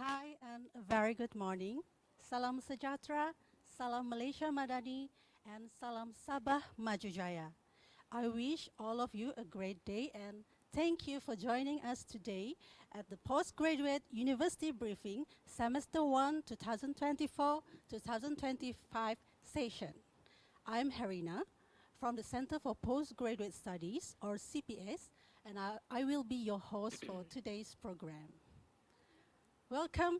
Hi and a very good morning. Salam Sejahtera, Salam Malaysia Madani, and Salam Sabah Majujaya. I wish all of you a great day and thank you for joining us today at the Postgraduate University Briefing Semester 1 2024-2025 session. I'm Harina from the Center for Postgraduate Studies, or CPS, and I will be your host for today's program. Welcome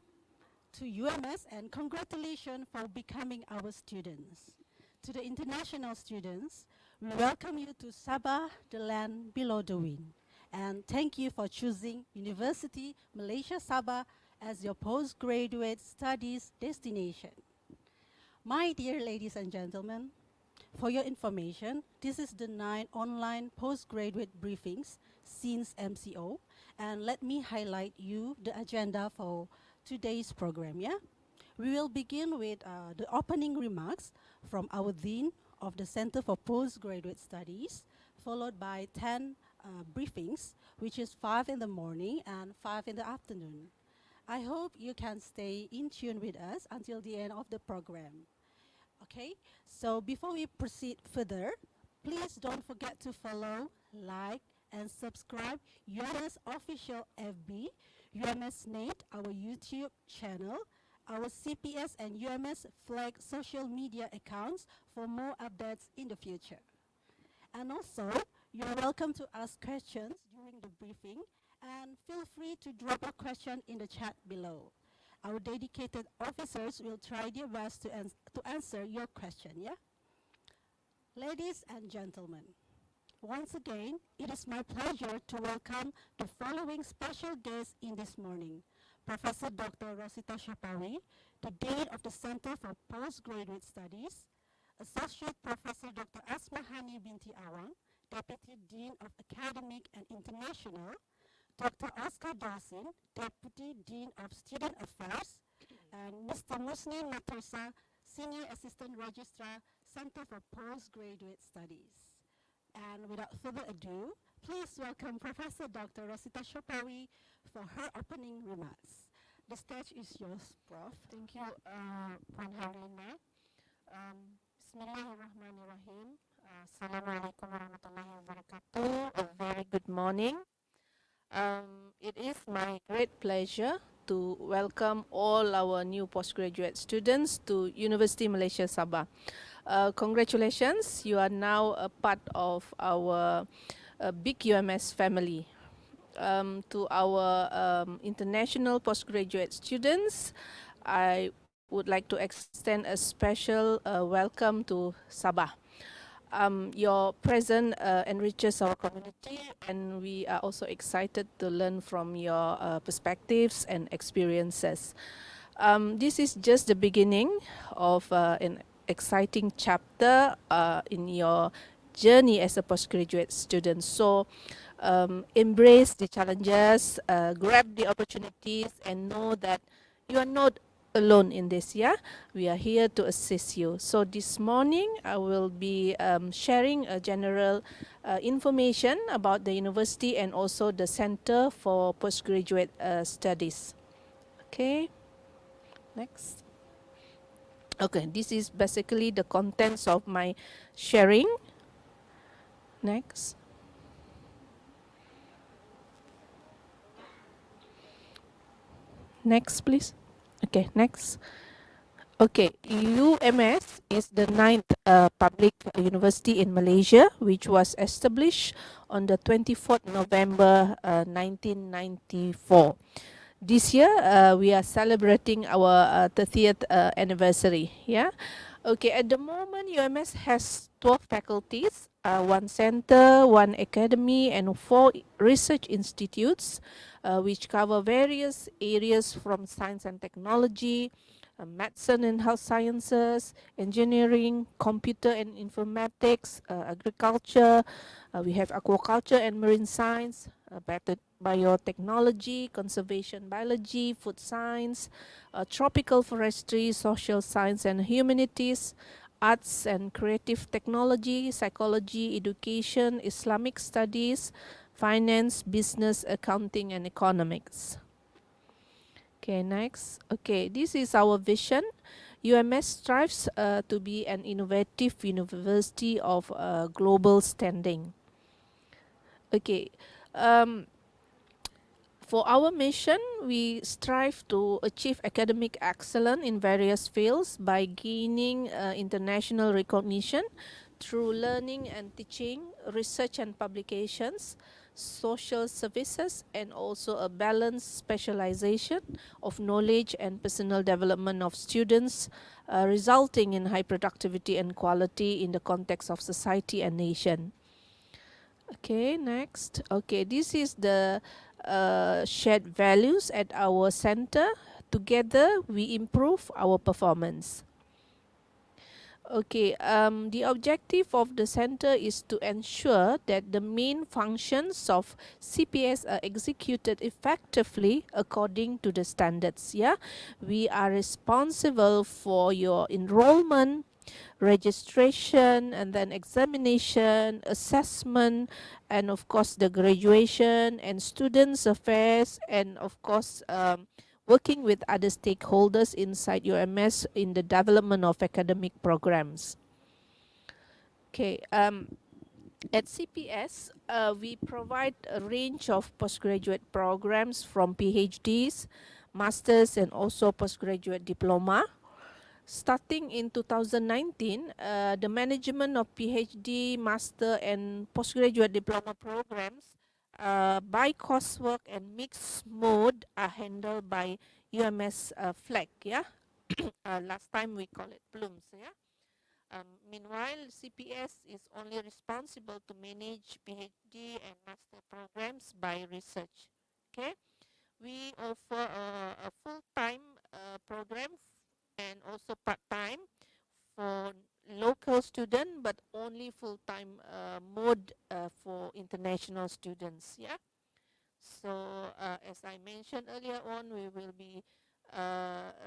to UMS and congratulations for becoming our students. To the international students, we welcome you to Sabah, the land below the wind. And thank you for choosing University Malaysia Sabah as your postgraduate studies destination. My dear ladies and gentlemen, for your information, this is the 9 online postgraduate briefings since MCO, and let me highlight you the agenda for today's program. We will begin with the opening remarks from our Dean of the Center for Postgraduate Studies, followed by 10 briefings, which is 5 in the morning and 5 in the afternoon. I hope you can stay in tune with us until the end of the program. Okay, so before we proceed further, please don't forget to follow, like, and subscribe UMS official FB, UMS Net, our YouTube channel, our CPS and UMSFLEC social media accounts for more updates in the future. And also, you're welcome to ask questions during the briefing and feel free to drop a question in the chat below. Our dedicated officers will try their best to answer your question, Ladies and gentlemen, once again, it is my pleasure to welcome the following special guests in this morning. Professor Dr. Rosita Shapawi, the Dean of the Center for Postgraduate Studies, Associate Professor Dr. Asmahani Binti Awang, Deputy Dean of Academic and International, Dr. Oscar Dasin, Deputy Dean of Student Affairs, and Mr. Musni Matursa, Senior Assistant Registrar, Center for Postgraduate Studies. And without further ado, please welcome Professor Dr. Rosita Shapawi for her opening remarks. The stage is yours, Prof. Thank you, Puan Harina. Bismillahirrahmanirrahim. Assalamualaikum warahmatullahi wabarakatuh. A very good morning. It is my great pleasure to welcome all our new postgraduate students to University Malaysia Sabah. Congratulations, you are now a part of our big UMS family. To our international postgraduate students, I would like to extend a special welcome to Sabah. Your presence enriches our community, and we are also excited to learn from your perspectives and experiences. This is just the beginning of an exciting chapter in your journey as a postgraduate student. So embrace the challenges, grab the opportunities, and know that you are not alone in this. We are here to assist you. So this morning I will be sharing a general information about the university and also the Center for Postgraduate Studies. Okay, next. Okay, this is basically the contents of my sharing. Next. Next, please. Okay, next. Okay, UMS is the 9th public university in Malaysia, which was established on the 24th November 1994. This year, we are celebrating our 30th anniversary. Okay, at the moment, UMS has 12 faculties, 1 center, 1 academy, and 4 research institutes, which cover various areas from science and technology, medicine and health sciences, engineering, computer and informatics, agriculture. We have aquaculture and marine science, biotechnology, conservation biology, food science, tropical forestry, social science and humanities, arts and creative technology, psychology, education, Islamic studies, finance, business, accounting, and economics. Okay, next. Okay, this is our vision. UMS strives to be an innovative university of global standing. Okay, um, for our mission, we strive to achieve academic excellence in various fields by gaining international recognition through learning and teaching, research and publications, social services, and also a balanced specialization of knowledge and personal development of students, resulting in high productivity and quality in the context of society and nation. Okay, next. Okay, this is the shared values at our center. Together, we improve our performance. Okay, the objective of the center is to ensure that the main functions of CPS are executed effectively according to the standards. Yeah, we are responsible for your enrollment, registration, and then examination, assessment, and of course the graduation and students affairs, and of course working with other stakeholders inside UMS in the development of academic programs. Okay, at CPS, we provide a range of postgraduate programs from PhDs, masters, and also postgraduate diploma. Starting in 2019, the management of PhD, master, and postgraduate diploma programs by coursework and mixed mode are handled by UMSFLEC. Yeah, last time we call it PLUMS. Yeah. Meanwhile, CPS is only responsible to manage PhD and master programs by research. Okay. We offer a full-time program and also part-time for local student, but only full-time mode for international students. Yeah. So as I mentioned earlier on, we will be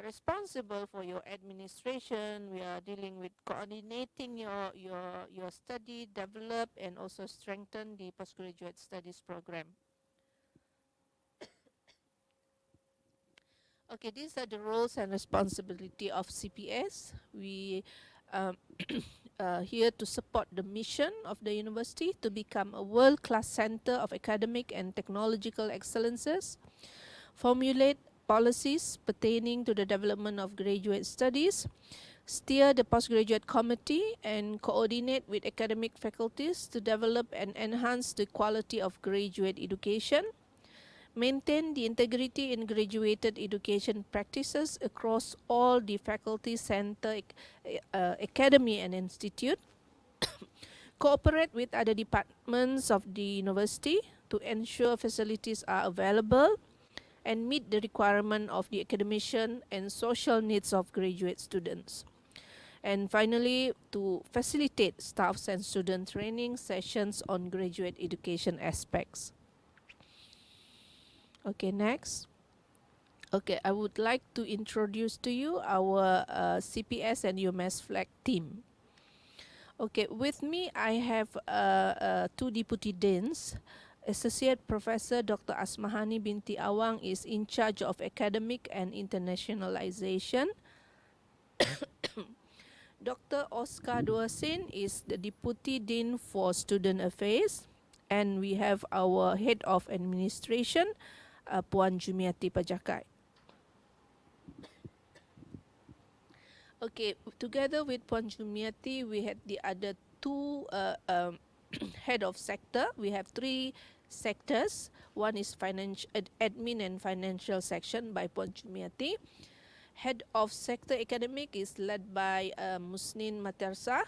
responsible for your administration. We are dealing with coordinating your study, develop, and also strengthen the postgraduate studies program. Okay, these are the roles and responsibility of CPS. We here to support the mission of the university to become a world-class center of academic and technological excellences, formulate policies pertaining to the development of graduate studies, steer the postgraduate committee, and coordinate with academic faculties to develop and enhance the quality of graduate education, maintain the integrity in graduated education practices across all the faculty center, academy and institute, cooperate with other departments of the university to ensure facilities are available and meet the requirement of the academician and social needs of graduate students. And finally, to facilitate staffs and student training sessions on graduate education aspects. Okay, next. Okay, I would like to introduce to you our CPS and UMSFLEC team. Okay, with me I have two deputy deans. Associate Professor Dr. Asmahani binti Awang is in charge of academic and internationalization. Dr. Oscar Duasin is the Deputy Dean for Student Affairs. And we have our Head of Administration, Puan Jumiati Pajakai. Okay, together with Puan Jumiati, we had the other two head of sector. We have three sectors. One is admin and financial section by Puan Jumiati. Head of sector academic is led by Musnin Matersa,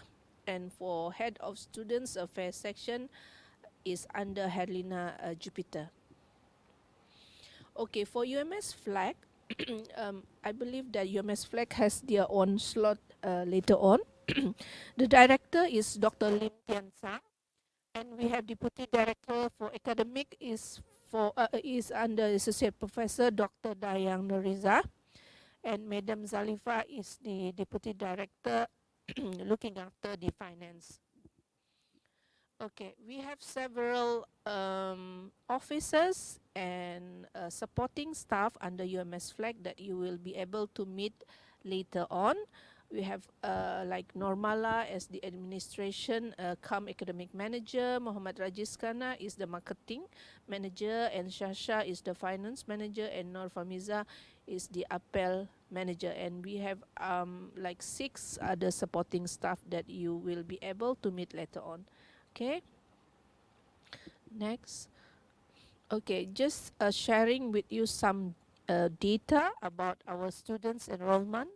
and for head of students affairs section is under Herlina Jupiter. Okay, for UMSFLEC, I believe that UMSFLEC has their own slot later on. The director is Dr. Lim Tian Sang, and we have deputy director for academic is under Associate Professor Dr. Dayang Nuriza. And Madam Zalifa is the Deputy Director looking after the finance. Okay, we have several officers and supporting staff under UMSFLEC that you will be able to meet later on. We have like Normala as the administration cum academic manager, Muhammad Rajiz Khana is the marketing manager, and Shasha is the finance manager, and Nur Famiza is the appel manager. And we have like 6 other supporting staff that you will be able to meet later on. Okay, next. Okay, just sharing with you some data about our students' enrollment.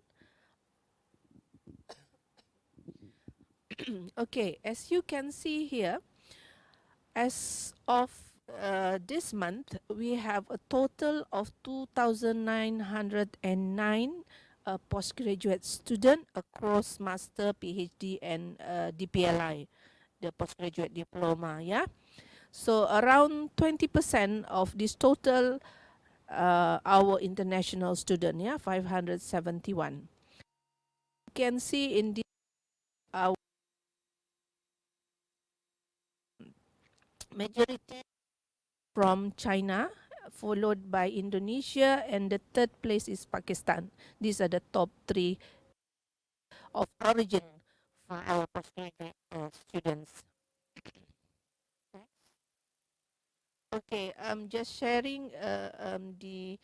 Okay, as you can see here, as of this month, we have a total of 2,909 postgraduate students across master, PhD, and DPLI, the postgraduate diploma. Yeah. So around 20% of this total our international student, yeah, 571. You can see in this our majority from China, followed by Indonesia, and the 3rd place is Pakistan. These are the top 3 of origin for our postgraduate students. Okay, I'm just sharing the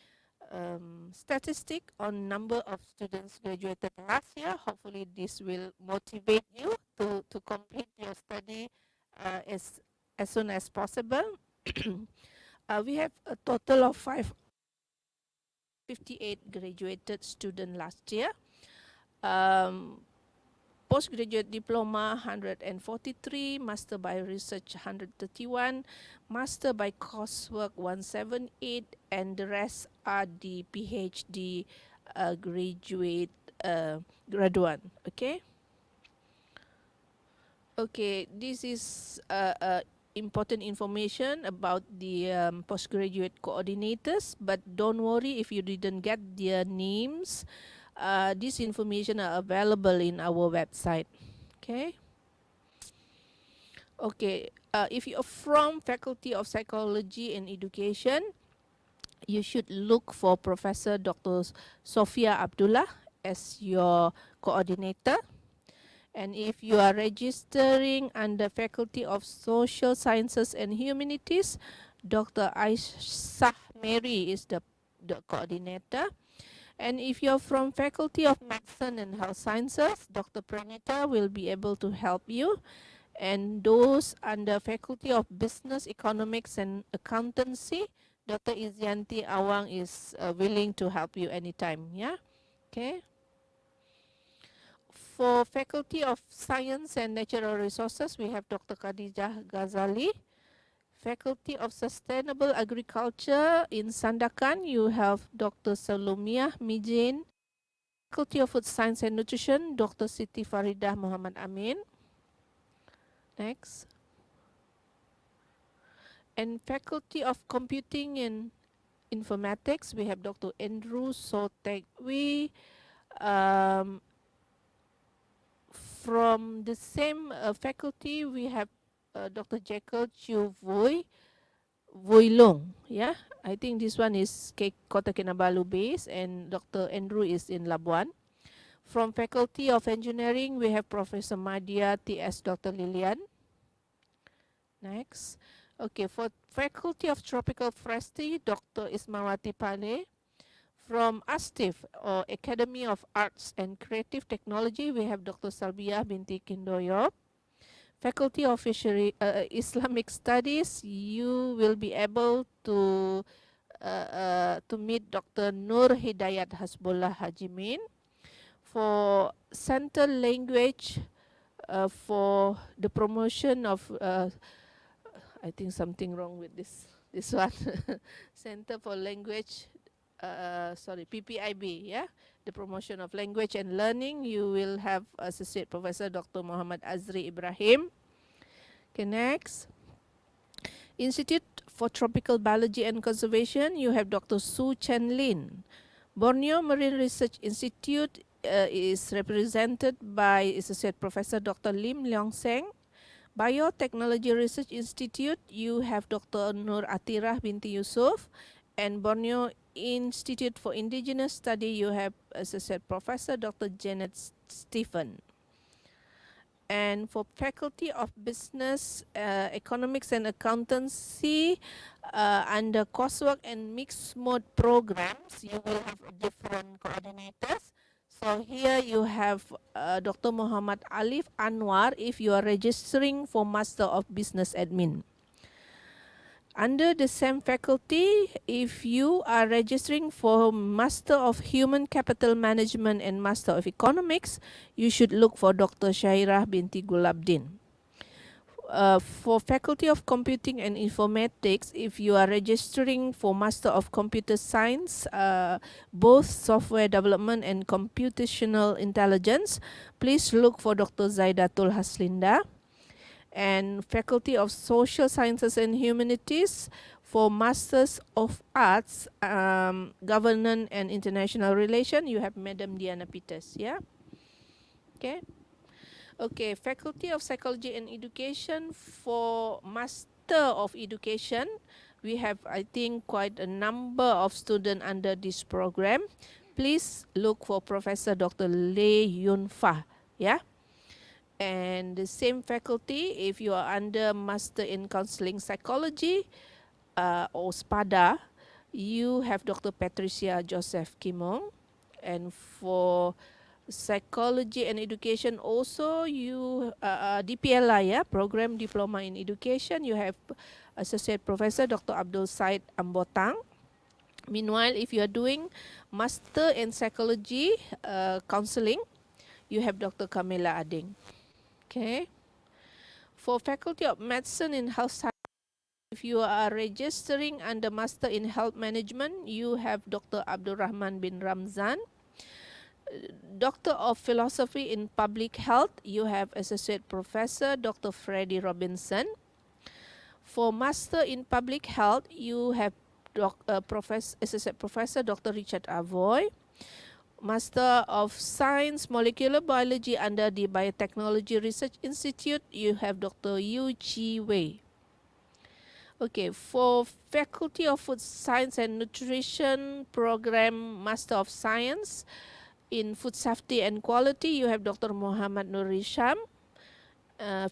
statistic on number of students graduated last year. Hopefully this will motivate you to complete your study as soon as possible. We have a total of 558 graduated students last year. Postgraduate diploma 143, master by research 131, master by coursework 178, and the rest are the PhD graduate graduate. Okay. Okay, this is important information about the postgraduate coordinators, but don't worry if you didn't get their names. This information are available in our website. Okay. Okay. If you're from Faculty of Psychology and Education, you should look for Professor Dr. Sofia Abdullah as your coordinator. And if you are registering under Faculty of Social Sciences and Humanities, Dr. Aishah Mary is the coordinator. And if you're from Faculty of Medicine and Health Sciences, Dr. Pranita will be able to help you. And those under Faculty of Business, Economics and Accountancy, Dr. Izianti Awang is willing to help you anytime. Yeah? Okay. For Faculty of Science and Natural Resources, we have Dr. Khadijah Ghazali. Faculty of Sustainable Agriculture in Sandakan, you have Dr. Salomia Mijin. Faculty of Food Science and Nutrition, Dr. Siti Faridah Muhammad Amin. Next. And Faculty of Computing and Informatics, we have Dr. Andrew Sotekwi. From the same faculty, we have Dr. Jekyll Chiu Vui Long. Yeah, I think this one is Kota Kinabalu base, and Dr. Andrew is in Labuan. From Faculty of Engineering, we have Professor Madia T.S. Dr. Lilian. Next. Okay, for Faculty of Tropical Forestry, Dr. Ismawati Pale. From ASTIF, or Academy of Arts and Creative Technology, we have Dr. Salbiah binti Kindoyo. Faculty of Islamic Studies, you will be able to meet Dr. Nur Hidayat Hasbullah Hajimin. For Center Language, for the promotion of, I think something wrong with this one, Center for Language, PPIB, yeah, the promotion of language and learning, you will have Associate Professor Dr. Muhammad Azri Ibrahim. Okay, next. Institute for Tropical Biology and Conservation, you have Dr. Su Chen Lin. Borneo Marine Research Institute is represented by Associate Professor Dr. Lim Leong Seng. Biotechnology Research Institute, you have Dr. Nur Atirah binti Yusuf, and Borneo Institute for Indigenous Study, you have Associate Professor Dr. Janet Stephen. And for Faculty of Business, Economics and Accountancy, under coursework and mixed mode programs, you will have different coordinators. So here you have Dr. Muhammad Alif Anwar if you are registering for Master of Business Admin. Under the same faculty, if you are registering for Master of Human Capital Management and Master of Economics, you should look for Dr. Syairah binti Gulabdin. For Faculty of Computing and Informatics, if you are registering for Master of Computer Science, both Software Development and Computational Intelligence, please look for Dr. Zaidatul Haslinda. And Faculty of Social Sciences and Humanities, for Masters of Arts, Governance and International Relation, you have Madam Diana Peters, yeah? Okay. Okay, Faculty of Psychology and Education, for Master of Education, we have, I think, quite a number of students under this program. Please look for Professor Dr. Lei Yun Fa, yeah? And the same faculty, if you are under Master in Counseling Psychology or SPADA, you have Dr. Patricia Joseph Kimong. And for Psychology and Education also, you DPLI, yeah, Program Diploma in Education, you have Associate Professor Dr. Abdul Said Ambotang. Meanwhile, if you are doing Master in Psychology Counseling, you have Dr. Kamila Ading. Okay. For Faculty of Medicine in Health Science, if you are registering under Master in Health Management, you have Dr. Abdul Rahman bin Ramzan. Doctor of Philosophy in Public Health, you have Associate Professor Dr. Freddie Robinson. For Master in Public Health, you have Associate Professor Dr. Richard Avoy. Master of Science Molecular Biology under the Biotechnology Research Institute, you have Dr. Yu Chi Wei. Okay, for Faculty of Food Science and Nutrition Program, Master of Science in Food Safety and Quality, you have Dr. Muhammad Nur Hisham.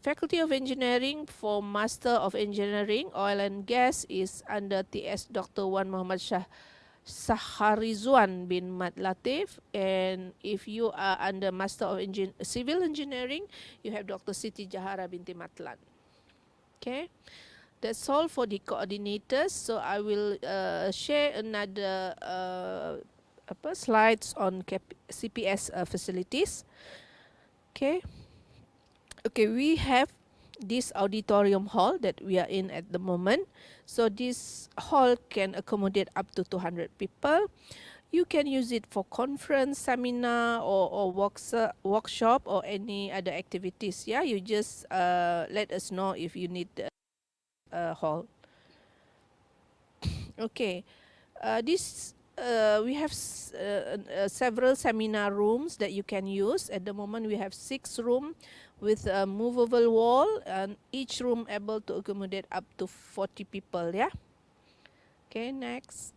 Faculty of Engineering, for Master of Engineering Oil and Gas, is under TS Dr. Wan Muhammad Saharizwan bin Mat Latif. And if you are under Master of Civil Engineering, you have Dr. Siti Jahara binti Matlan. Okay, that's all for the coordinators. So I will share another slides on CPS facilities. Okay. Okay, we have this auditorium hall that we are in at the moment. So this hall can accommodate up to 200 people. You can use it for conference, seminar, or workshop, or any other activities. Yeah, you just let us know if you need the hall. Okay, we have several seminar rooms that you can use. At the moment, we have 6 rooms with a movable wall, and each room able to accommodate up to 40 people, yeah? Okay, next.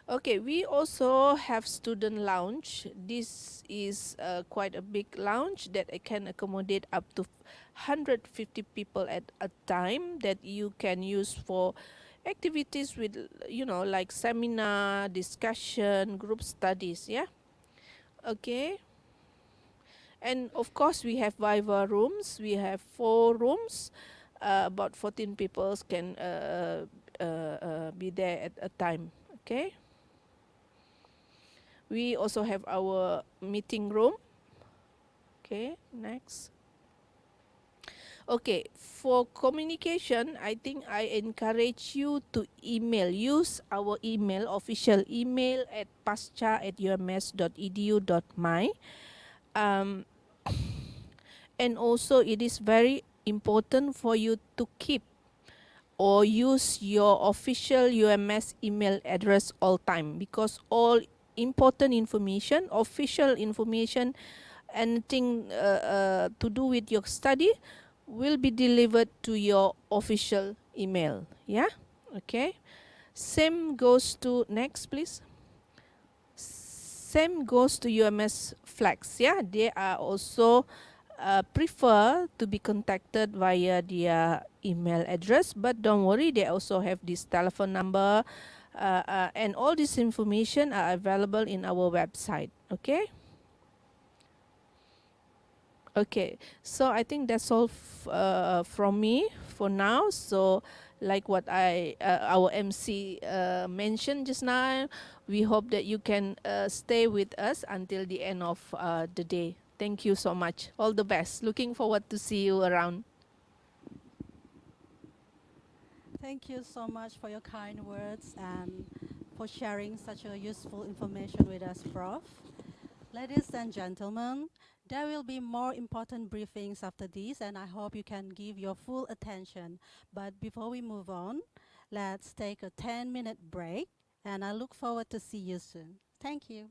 Okay, we also have student lounge. This is quite a big lounge that can accommodate up to 150 people at a time, that you can use for activities with, you know, like seminar, discussion, group studies, yeah? Okay. And of course, we have Viva rooms. We have 4 rooms. About 14 people can be there at a time. Okay. We also have our meeting room. Okay, next. Okay, for communication, I think I encourage you to email. Use our email, official email at pascha@ums.edu.my. And also, it is very important for you to keep or use your official UMS email address all time, because all important information, official information, anything to do with your study will be delivered to your official email. Yeah, okay. Same goes to next, please. Same goes to UMSFLEC. Yeah, they are also prefer to be contacted via their email address, but don't worry, they also have this telephone number, and all this information are available in our website. Okay. Okay, so I think that's all from me for now. So, like what our MC mentioned just now, we hope that you can stay with us until the end of the day. Thank you so much. All the best. Looking forward to see you around. Thank you so much for your kind words and for sharing such a useful information with us, Prof. Ladies and gentlemen, there will be more important briefings after this, and I hope you can give your full attention. But before we move on, let's take a 10-minute break, and I look forward to see you soon. Thank you.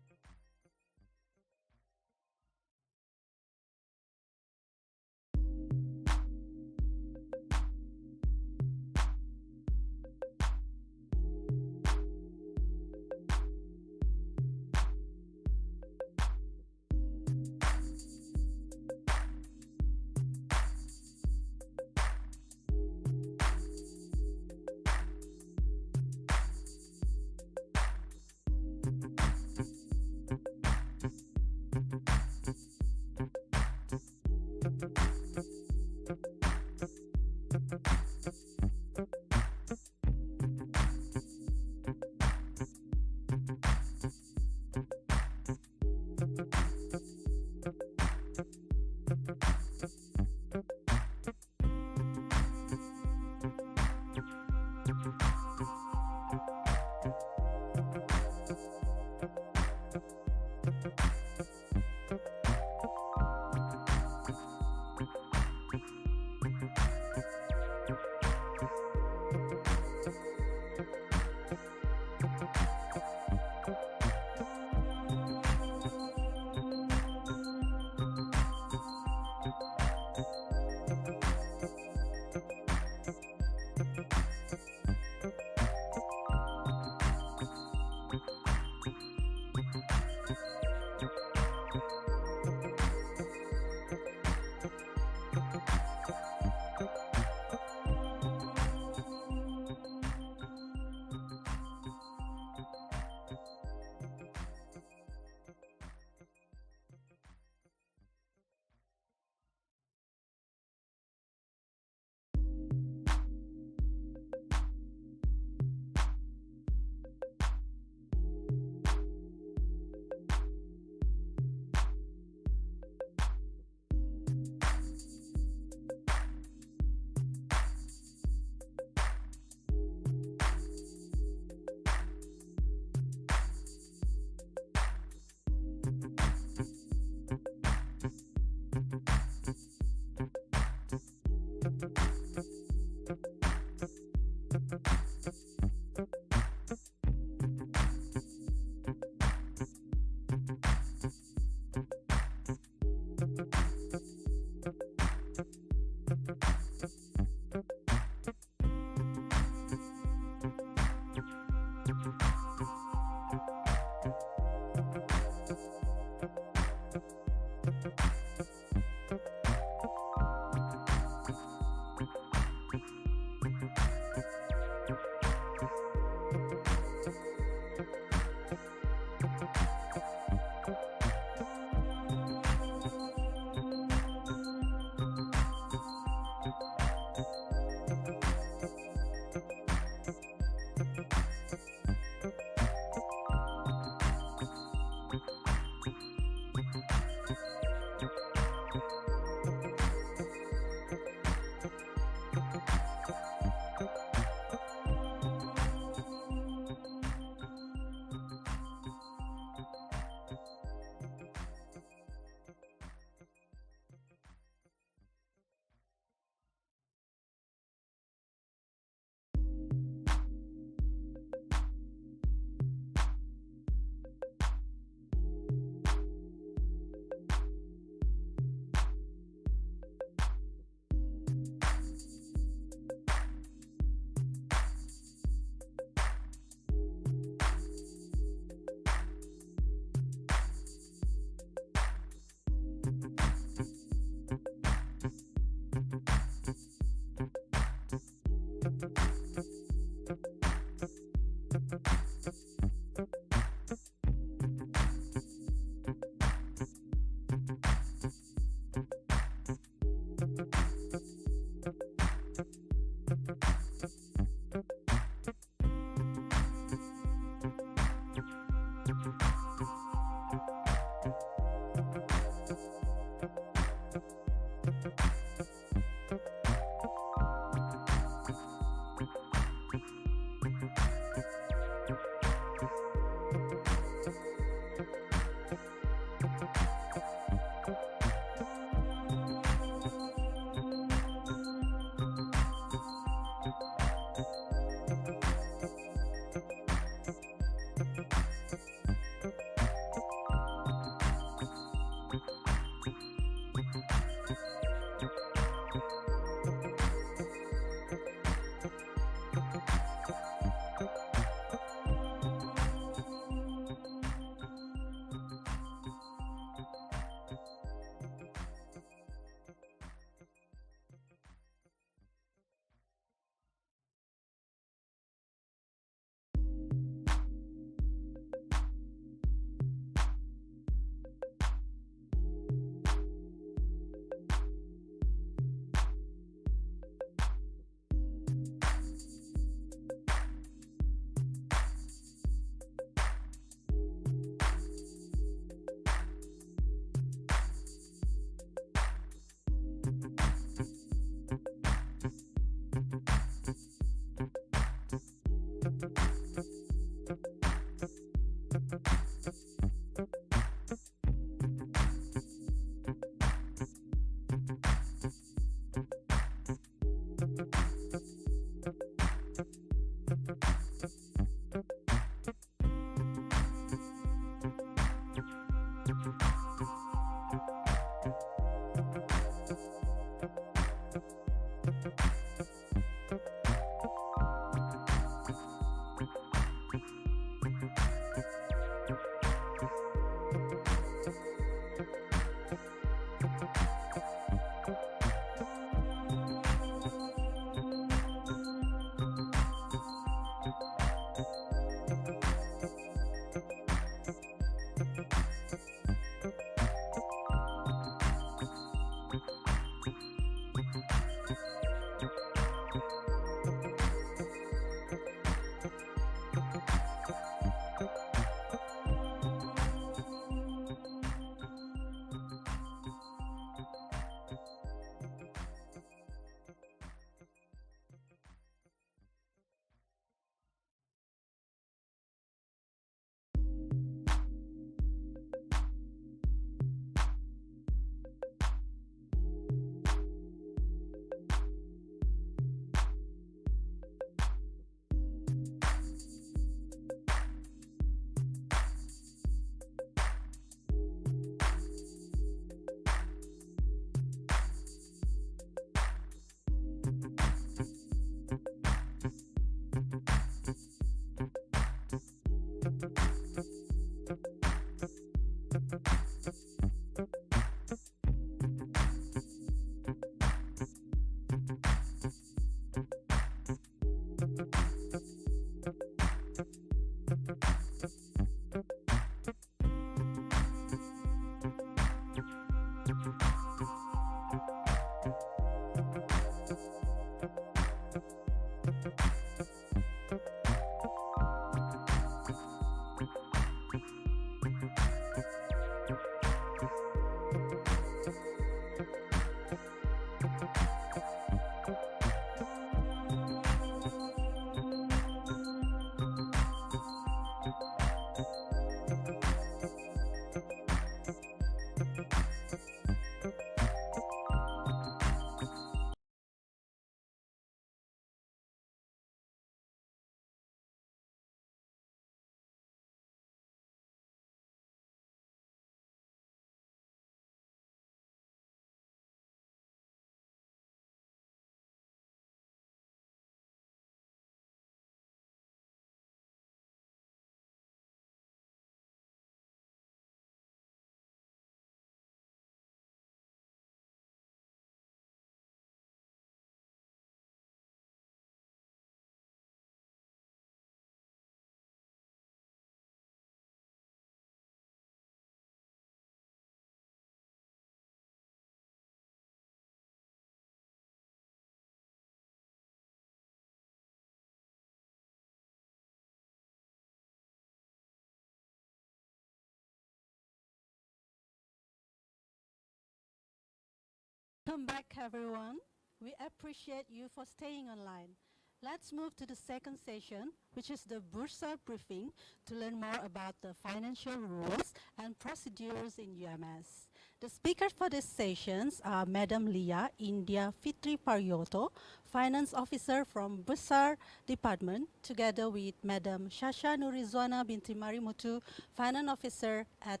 Welcome back, everyone. We appreciate you for staying online. Let's move to the second session, which is the Bursa briefing, to learn more about the financial rules and procedures in UMS. The speakers for these sessions are Madam Leah India Fitri Paryoto, Finance Officer from Bursa Department, together with Madam Shasha Nurizwana binti Marimutu, Finance Officer at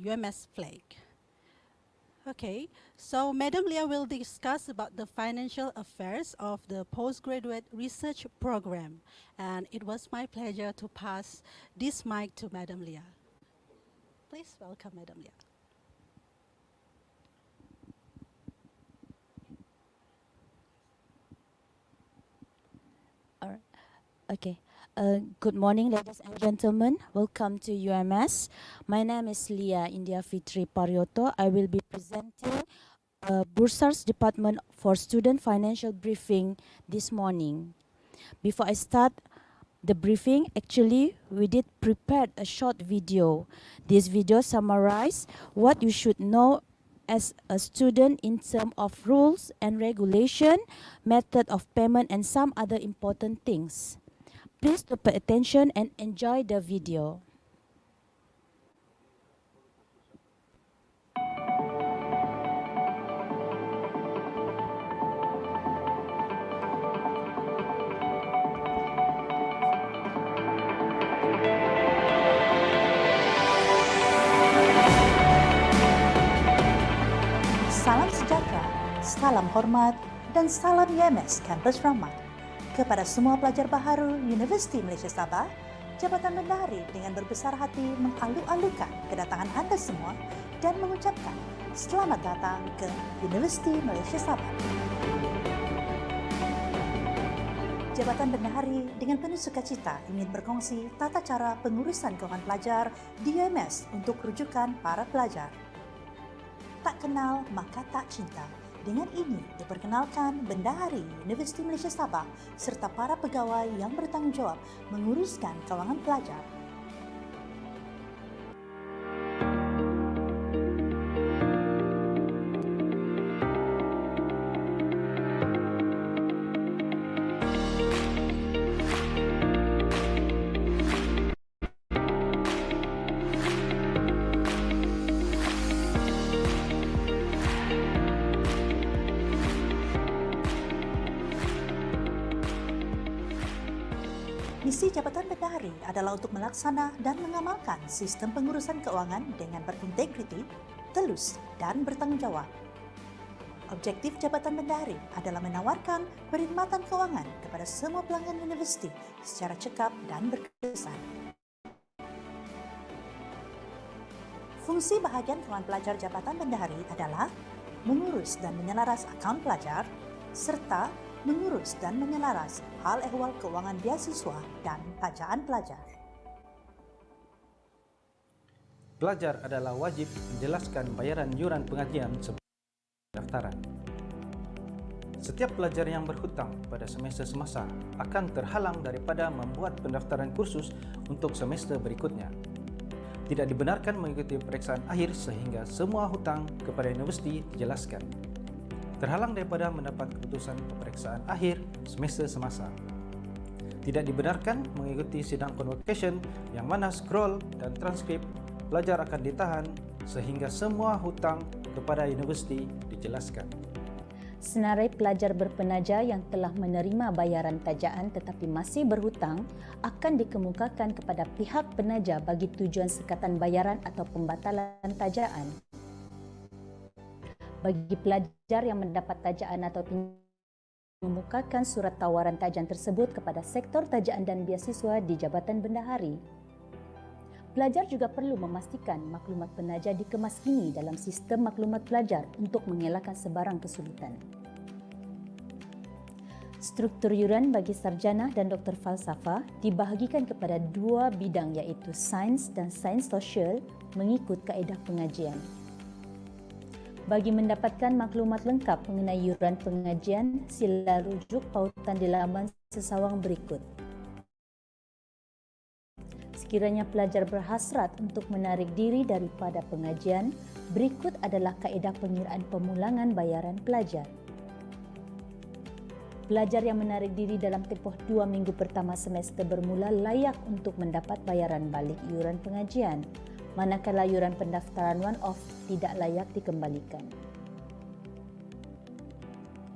UMSFLEC. Okay, so Madam Leah will discuss about the financial affairs of the postgraduate research program. And it was my pleasure to pass this mic to Madam Leah. Please welcome Madam Leah. All right. Okay. Good morning, ladies and gentlemen. Welcome to UMS. My name is Leah India Fitri Paryoto. I will be presenting Bursa's Department for Student Financial Briefing this morning. Before I start the briefing, actually, we did prepare a short video. This video summarizes what you should know as a student in terms of rules and regulation, method of payment, and some other important things. Please to pay attention and enjoy the video. Salam sejahtera, salam hormat, dan salam UMS Kampus Rahmat. Kepada semua pelajar baharu Universiti Malaysia Sabah, Jabatan Bendahari dengan berbesar hati mengalu-alukan kedatangan anda semua dan mengucapkan selamat datang ke Universiti Malaysia Sabah. Jabatan Bendahari dengan penuh sukacita ingin berkongsi tata cara pengurusan kewangan pelajar di UMS untuk rujukan para pelajar. Tak kenal maka tak cinta. Dengan ini diperkenalkan Bendahari Universiti Malaysia Sabah serta para pegawai yang bertanggungjawab menguruskan kewangan pelajar. Misi Jabatan Bendahari adalah untuk melaksana dan mengamalkan sistem pengurusan keuangan dengan berintegriti, telus dan bertanggungjawab. Objektif Jabatan Bendahari adalah menawarkan perkhidmatan keuangan kepada semua pelanggan universiti secara cekap dan berkesan. Fungsi bahagian kewangan pelajar Jabatan Bendahari adalah mengurus dan menyelaras akaun pelajar serta mengurus dan menyelaras hal ehwal keuangan beasiswa dan tajaan pelajar. Pelajar adalah wajib menjelaskan bayaran yuran pengajian sebelum pendaftaran. Setiap pelajar yang berhutang pada semester semasa akan terhalang daripada membuat pendaftaran kursus untuk semester berikutnya. Tidak dibenarkan mengikuti peperiksaan akhir sehingga semua hutang kepada universiti dijelaskan. terhalang daripada mendapat keputusan peperiksaan akhir semester semasa. Tidak dibenarkan mengikuti sidang convocation yang mana scroll dan transkrip pelajar akan ditahan sehingga semua hutang kepada universiti dijelaskan. Senarai pelajar berpenaja yang telah menerima bayaran tajaan tetapi masih berhutang akan dikemukakan kepada pihak penaja bagi tujuan sekatan bayaran atau pembatalan tajaan. Bagi pelajar yang mendapat tajaan atau mengemukakan surat tawaran tajaan tersebut kepada sektor tajaan dan beasiswa di Jabatan Bendahari. Pelajar juga perlu memastikan maklumat penaja dikemas kini dalam sistem maklumat pelajar untuk mengelakkan sebarang kesulitan. Struktur yuran bagi sarjana dan doktor falsafah dibahagikan kepada dua bidang iaitu sains dan sains sosial mengikut kaedah pengajian. Bagi mendapatkan maklumat lengkap mengenai yuran pengajian, sila rujuk pautan di laman sesawang berikut. Sekiranya pelajar berhasrat untuk menarik diri daripada pengajian, berikut adalah kaedah pengiraan pemulangan bayaran pelajar. Pelajar yang menarik diri dalam tempoh 2 minggu pertama semester bermula layak untuk mendapat bayaran balik yuran pengajian, manakala yuran pendaftaran one-off tidak layak dikembalikan.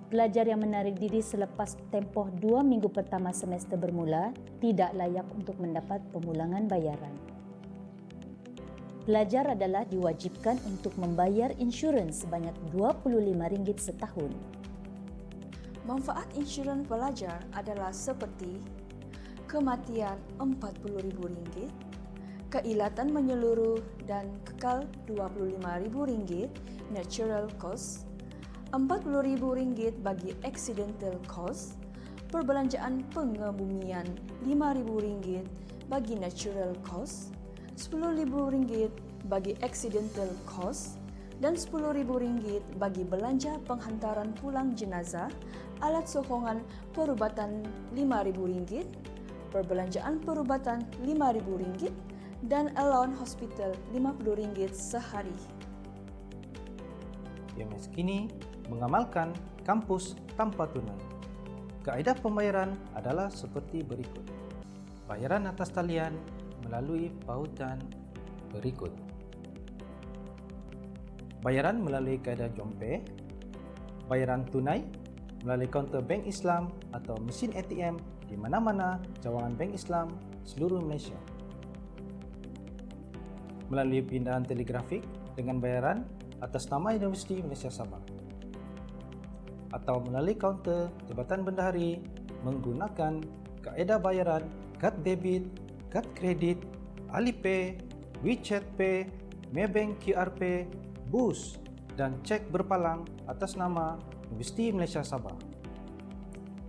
Pelajar yang menarik diri selepas tempoh 2 minggu pertama semester bermula tidak layak untuk mendapat pemulangan bayaran. Pelajar adalah diwajibkan untuk membayar insurans sebanyak RM25 setahun. Manfaat insurans pelajar adalah seperti kematian RM40,000, keilatan menyeluruh dan kekal RM25,000 natural cost, RM40,000 bagi accidental cost, perbelanjaan pengebumian RM5,000 bagi natural cost, RM10,000 bagi accidental cost dan RM10,000 bagi belanja penghantaran pulang jenazah, alat sokongan perubatan RM5,000, perbelanjaan perubatan RM5,000 dan allowance hospital RM50 sehari. UMS kini mengamalkan kampus tanpa tunai. Kaedah pembayaran adalah seperti berikut. Bayaran atas talian melalui pautan berikut. Bayaran melalui kaedah Jompe, bayaran tunai melalui kaunter Bank Islam atau mesin ATM di mana-mana cawangan Bank Islam seluruh Malaysia. Melalui pindahan telegrafik dengan bayaran atas nama Universiti Malaysia Sabah. Atau melalui kaunter Jabatan Bendahari menggunakan kaedah bayaran kad debit, kad kredit, Alipay, WeChat Pay, Maybank QR Pay, BUS dan cek berpalang atas nama Universiti Malaysia Sabah.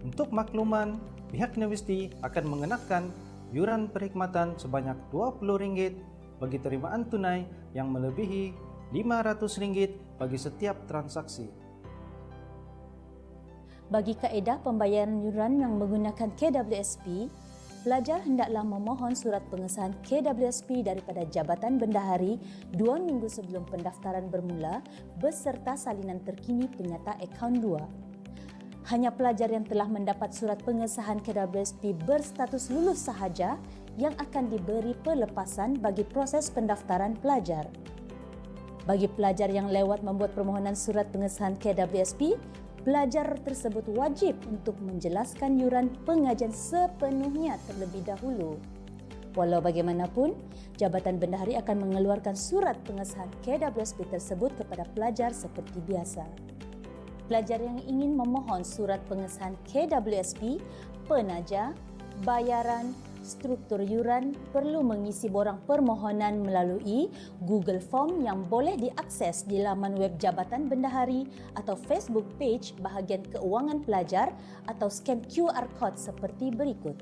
Untuk makluman, pihak universiti akan mengenakan yuran perkhidmatan sebanyak RM20 bagi terimaan tunai yang melebihi RM500 bagi setiap transaksi. Bagi kaedah pembayaran yuran yang menggunakan KWSP, pelajar hendaklah memohon surat pengesahan KWSP daripada Jabatan Bendahari 2 minggu sebelum pendaftaran bermula beserta salinan terkini penyata akaun 2. Hanya pelajar yang telah mendapat surat pengesahan KWSP berstatus lulus sahaja yang akan diberi pelepasan bagi proses pendaftaran pelajar. Bagi pelajar yang lewat membuat permohonan surat pengesahan KWSP, pelajar tersebut wajib untuk menjelaskan yuran pengajian sepenuhnya terlebih dahulu. Walau bagaimanapun, Jabatan Bendahari akan mengeluarkan surat pengesahan KWSP tersebut kepada pelajar seperti biasa. Pelajar yang ingin memohon surat pengesahan KWSP, penaja, bayaran, struktur yuran perlu mengisi borang permohonan melalui Google Form yang boleh diakses di laman web Jabatan Bendahari atau Facebook page bahagian keuangan pelajar atau scan QR code seperti berikut.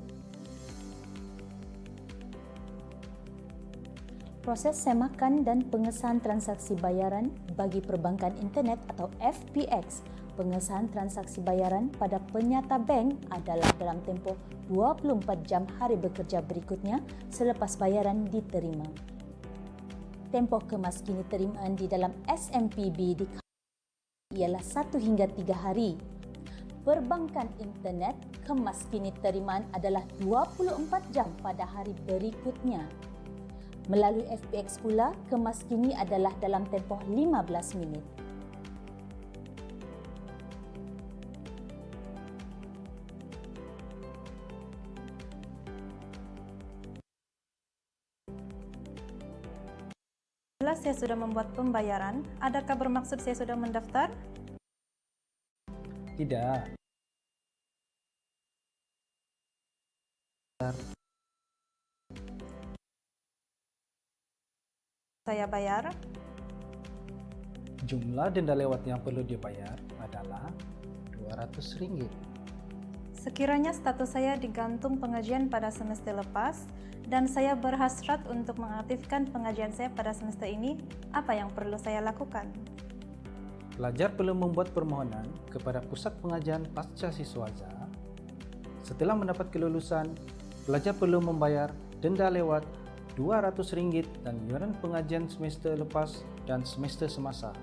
Proses semakan dan pengesahan transaksi bayaran bagi perbankan internet atau FPX. Pengesahan transaksi bayaran pada penyata bank adalah dalam tempoh 24 jam hari bekerja berikutnya selepas bayaran diterima. Tempoh kemas kini terimaan di dalam SMPB di ialah 1 hingga 3 hari. Perbankan internet kemas kini terimaan adalah 24 jam pada hari berikutnya. Melalui FPX pula, kemas kini adalah dalam tempoh 15 minit. Bila saya sudah membuat pembayaran, adakah bermaksud saya sudah mendaftar? Tidak. Saya bayar. Jumlah denda lewat yang perlu dibayar adalah Rp200. Sekiranya status saya digantung pengajian pada semester lepas dan saya berhasrat untuk mengaktifkan pengajian saya pada semester ini, apa yang perlu saya lakukan? Pelajar perlu membuat permohonan kepada Pusat Pengajian Pasca Siswaza. Setelah mendapat kelulusan, pelajar perlu membayar denda lewat Rp200 dan iuran pengajian semester lepas dan semester semasa.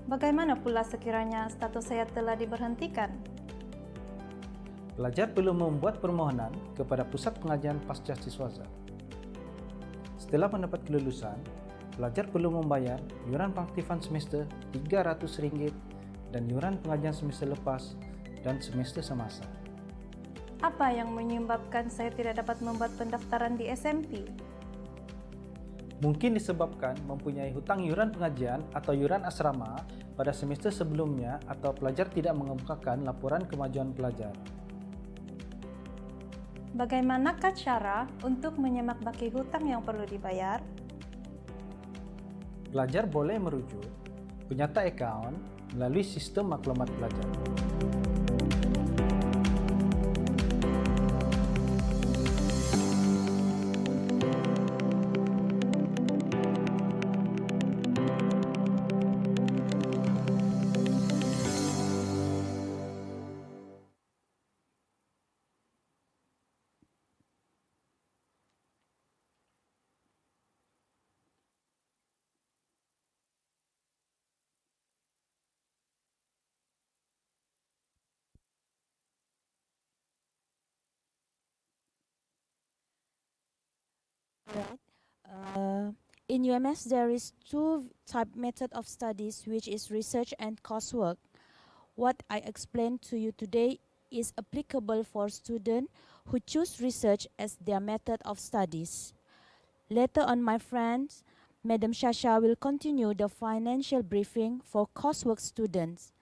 Bagaimana pula sekiranya status saya telah diberhentikan? Pelajar perlu membuat permohonan kepada Pusat Pengajian Pasca Siswaza. Setelah mendapat kelulusan, pelajar perlu membayar iuran pengaktifan semester Rp300 dan iuran pengajian semester lepas dan semester semasa. Apa yang menyebabkan saya tidak dapat membuat pendaftaran di SMP? Mungkin disebabkan mempunyai hutang iuran pengajian atau iuran asrama pada semester sebelumnya atau pelajar tidak mengemukakan laporan kemajuan pelajar. Bagaimanakah cara untuk menyemakbaki hutang yang perlu dibayar? Pelajar boleh merujuk penyata akaun melalui sistem maklumat pelajar. In UMS, there is two type method of studies, which is research and coursework. What I explained to you today is applicable for students who choose research as their method of studies. Later on, my friends, Madam Shasha will continue the financial briefing for coursework students.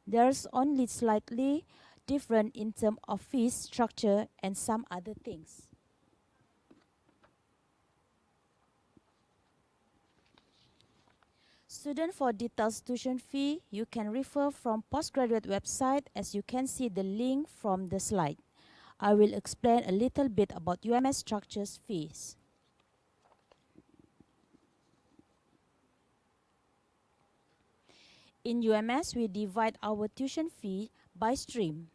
There's only slightly different in terms of fees structure and some other things. Student for details tuition fee, you can refer from Postgraduate website, as you can see the link from the slide. I will explain a little bit about UMS structures fees. In UMS, we divide our tuition fee by stream.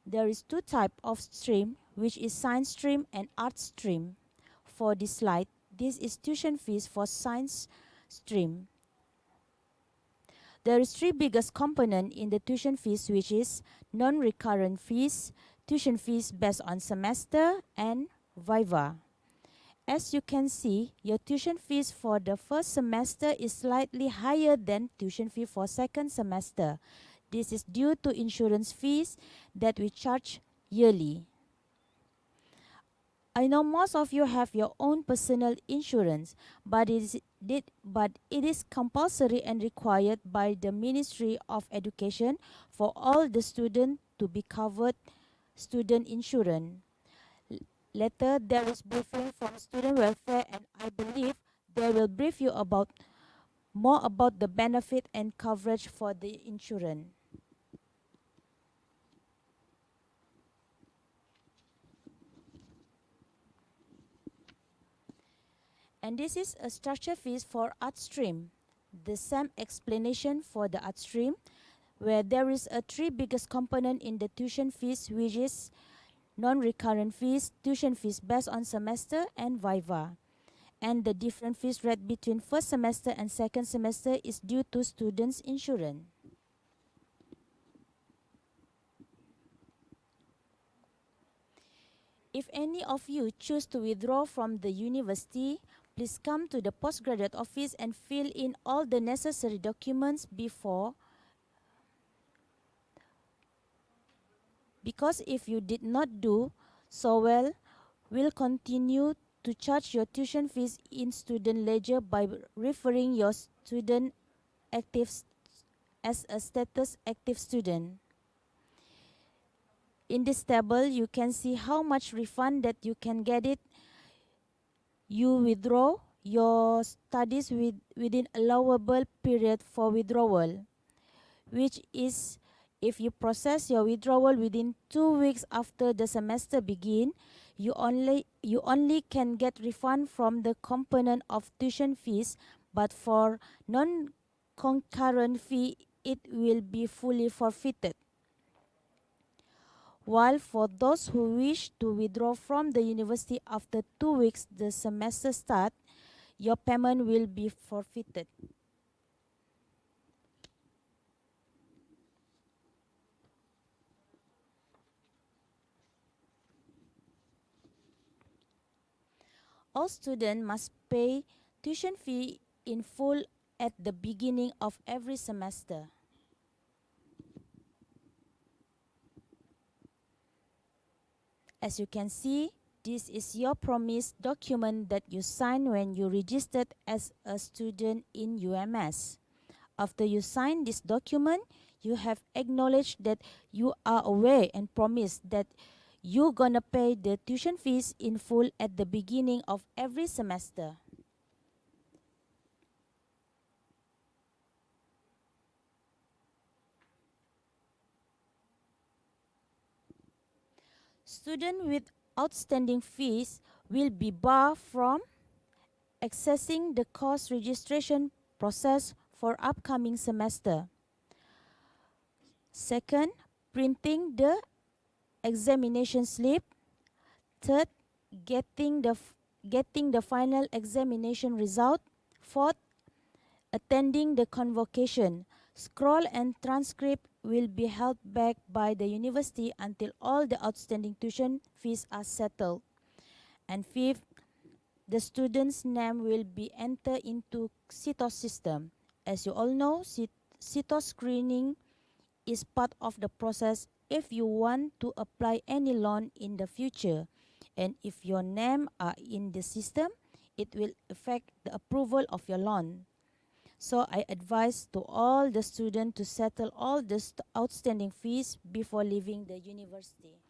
There is two types of stream, which is science stream and art stream. For this slide, this is tuition fees for science stream. There is three biggest component in the tuition fees, which is non-recurrent fees, tuition fees based on semester, and viva. As you can see, your tuition fees for the first semester is slightly higher than tuition fee for second semester. This is due to insurance fees that we charge yearly. I know most of you have your own personal insurance, but it is compulsory and required by the Ministry of Education for all the students to be covered student insurance. Later, there is briefing from student welfare, and I believe they will brief you about more about the benefit and coverage for the insurance. And this is a structure fees for art stream. The same explanation for the art stream, where there is a three biggest component in the tuition fees, which is non-recurrent fees, tuition fees based on semester, and viva. And the different fees rate between first semester and second semester is due to students' insurance. If any of you choose to withdraw from the university, please come to the postgraduate office and fill in all the necessary documents because if you did not do so well, we'll continue to charge your tuition fees in student ledger by referring your student as a status active student. In this table, you can see how much refund that you can get it. You withdraw your studies within allowable period for withdrawal, which is if you process your withdrawal within 2 weeks after the semester begin, you only can get refund from the component of tuition fees, but for non-concurrent fee, it will be fully forfeited. While for those who wish to withdraw from the university after 2 weeks the semester start, your payment will be forfeited. All students must pay tuition fee in full at the beginning of every semester. As you can see, this is your promise document that you sign when you registered as a student in UMS. After you sign this document, you have acknowledged that you are aware and promise that you're gonna pay the tuition fees in full at the beginning of every semester. Students with outstanding fees will be barred from accessing the course registration process for upcoming semester. Second, printing the examination slip. Third, getting the final examination result. Fourth, attending the convocation. Scroll and transcript will be held back by the university until all the outstanding tuition fees are settled. And fifth, the student's name will be entered into CITOS system. As you all know, CITOS screening is part of the process if you want to apply any loan in the future. And if your name are in the system, it will affect the approval of your loan. So I advise to all the students to settle all the outstanding fees before leaving the university.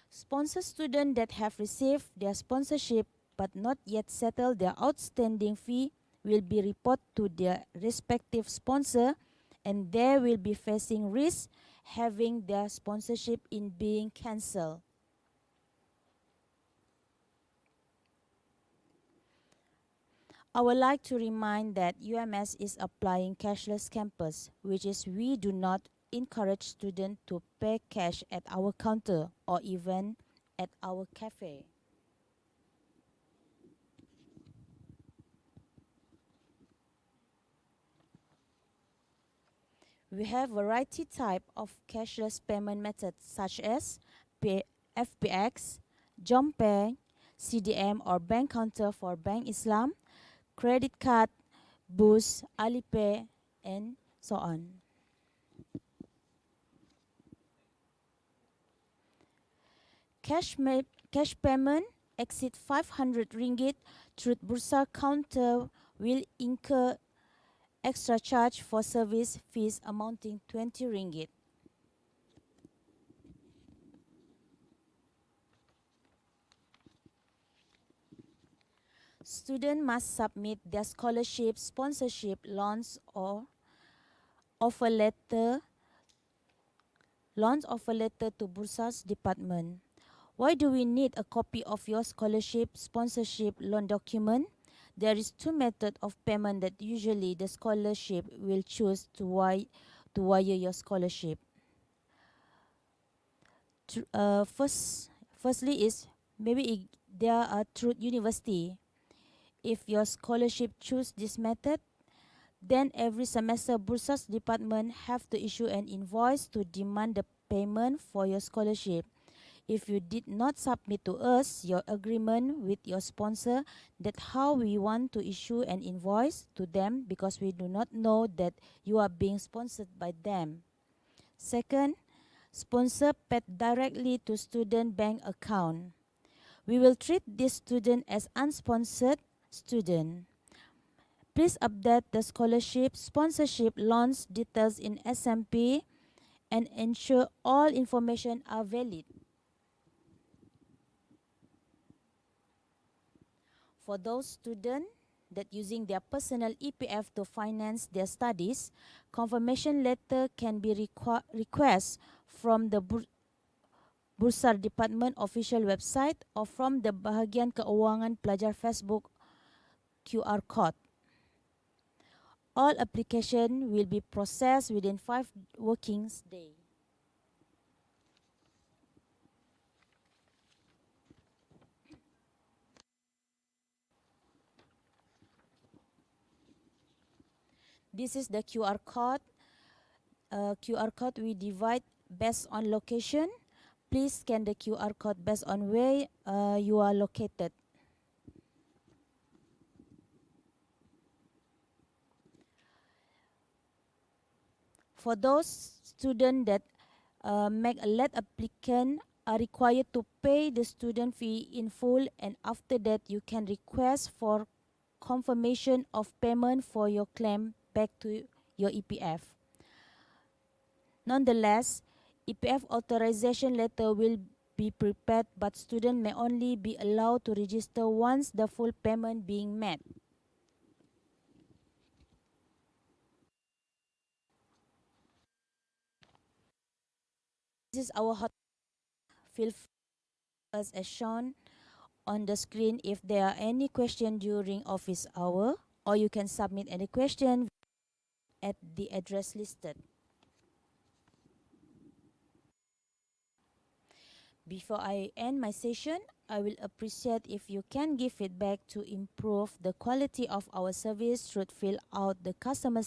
Sponsor students that have received their sponsorship but not yet settled their outstanding fee will be reported to their respective sponsor, and they will be facing risk having their sponsorship in being cancelled. I would like to remind that UMS is applying cashless campus, which is we do not encourage students to pay cash at our counter or even at our cafe. We have variety type of cashless payment methods such as FPX, JomPay, CDM or bank counter for Bank Islam, credit card, Boost, Alipay, and so on. Cash payment exceed 500 ringgit through Bursa counter will incur extra charge for service fees amounting 20 ringgit. Students must submit their scholarship, sponsorship, loans or offer letter to Bursa's department. Why do we need a copy of your scholarship, sponsorship, loan document? There is two methods of payment that usually the scholarship will choose to wire your scholarship. Firstly is maybe there are through university. If your scholarship choose this method, Then every semester, Bursars department have to issue an invoice to demand the payment for your scholarship. If you did not submit to us your agreement with your sponsor, that's how we want to issue an invoice to them, because we do not know that you are being sponsored by them. Second, sponsor paid directly to student bank account. We will treat this student as unsponsored student. Please update the scholarship, sponsorship, loans details in SMP and ensure all information are valid. For those students that using their personal EPF to finance their studies, confirmation letter can be request from the Bursar Department official website or from the Bahagian Keuangan Pelajar Facebook QR code. All application will be processed within 5 working days. This is the QR code. QR code we divide based on location. Please scan the QR code based on where you are located. For those students that make a late applicant are required to pay the student fee in full, and after that you can request for confirmation of payment for your claim back to your EPF. Nonetheless, EPF authorization letter will be prepared, but student may only be allowed to register once the full payment being met. This is our hot. Feel free as shown on the screen if there are any question during office hour, or you can submit any question at the address listed. Before I end my session, I will appreciate if you can give feedback to improve the quality of our service through fill out the customer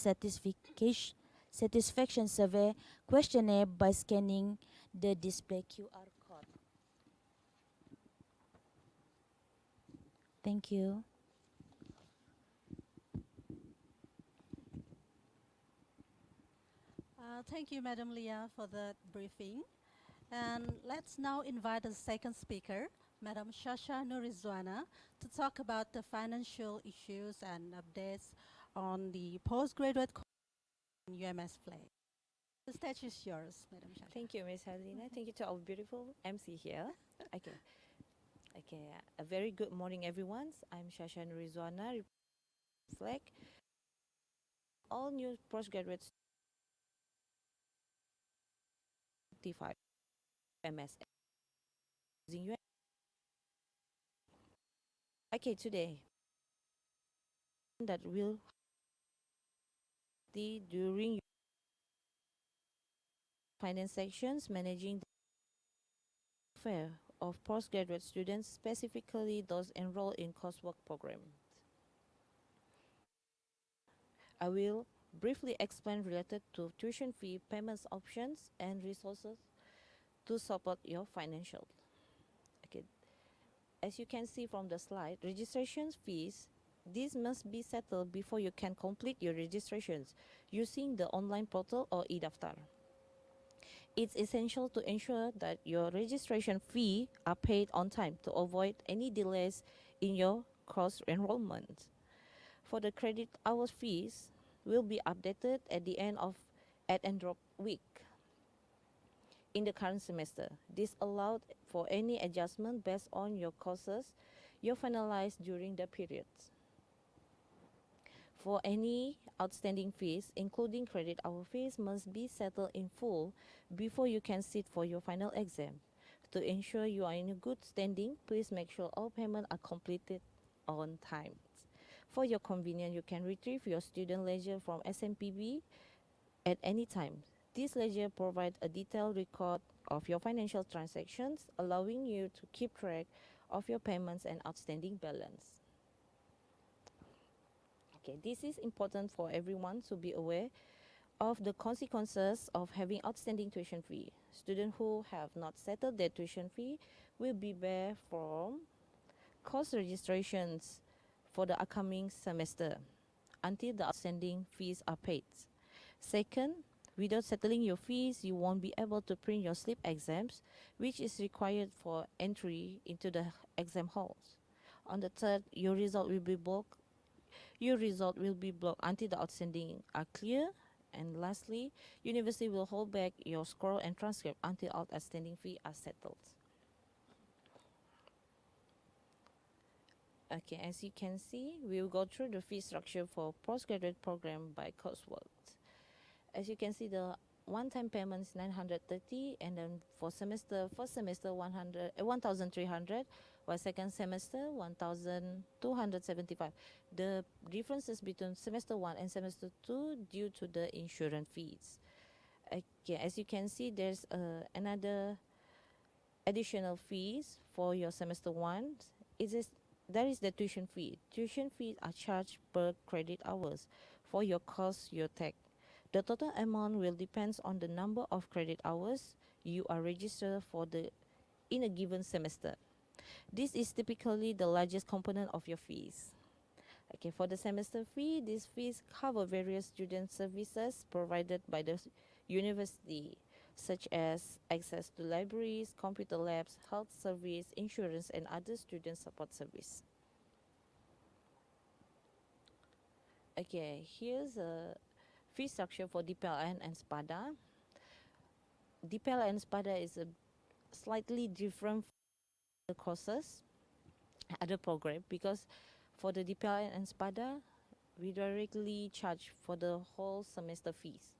satisfaction survey questionnaire by scanning the display QR code. Thank you. Thank you, Madam Leah, for the briefing. And let's now invite the second speaker, Madam Shasha Nurizwana, to talk about the financial issues and updates on the postgraduate course in UMSFLEC. The stage is yours, Madam Shasha. Thank you, Ms. Helena. Thank you to our beautiful MC here. Okay. A very good morning, everyone. I'm Shasha Nurizwana, FLEC. All new postgraduates 55 MS using Okay, today that will the during finance sections managing the welfare of postgraduate students, specifically those enrolled in coursework program. I will briefly explain related to tuition fee payments options and resources to support your financial. Okay. As you can see from the slide, registration fees, these must be settled before you can complete your registrations using the online portal or e-daftar. It's essential to ensure that your registration fee are paid on time to avoid any delays in your course enrollment. For the credit hours fees will be updated at the end of add and drop week in the current semester. This allowed for any adjustment based on your courses you finalized during the period. For any outstanding fees, including credit hour fees, must be settled in full before you can sit for your final exam. To ensure you are in a good standing, please make sure all payments are completed on time. For your convenience, you can retrieve your student ledger from SMPB at any time. This ledger provides a detailed record of your financial transactions, allowing you to keep track of your payments and outstanding balance. Okay, this is important for everyone to be aware of the consequences of having outstanding tuition fee. Students who have not settled their tuition fee will be barred from course registrations for the upcoming semester until the outstanding fees are paid. Second, without settling your fees, you won't be able to print your slip exams, which is required for entry into the exam halls. On the third, your result will be blocked. Your result will be blocked until the outstanding are clear. And lastly, university will hold back your score and transcript until all outstanding fee are settled. Okay, as you can see, we will go through the fee structure for postgraduate program by Coursework. As you can see, the one-time payment is 930, and then for first semester 1,300, while second semester 1,275. The differences between semester 1 and semester 2 due to the insurance fees. Okay, as you can see, there's another additional fees for your semester 1. There is the tuition fee. Tuition fees are charged per credit hours for your course you take. The total amount will depend on the number of credit hours you are registered for in a given semester. This is typically the largest component of your fees. Okay, for the semester fee, these fees cover various student services provided by the university, such as access to libraries, computer labs, health service, insurance, and other student support service. Okay, here's a fee structure for DPLN and SPADA. DPLN and SPADA is a slightly different from the courses, other program, because for the DPLN and SPADA, we directly charge for the whole semester fees.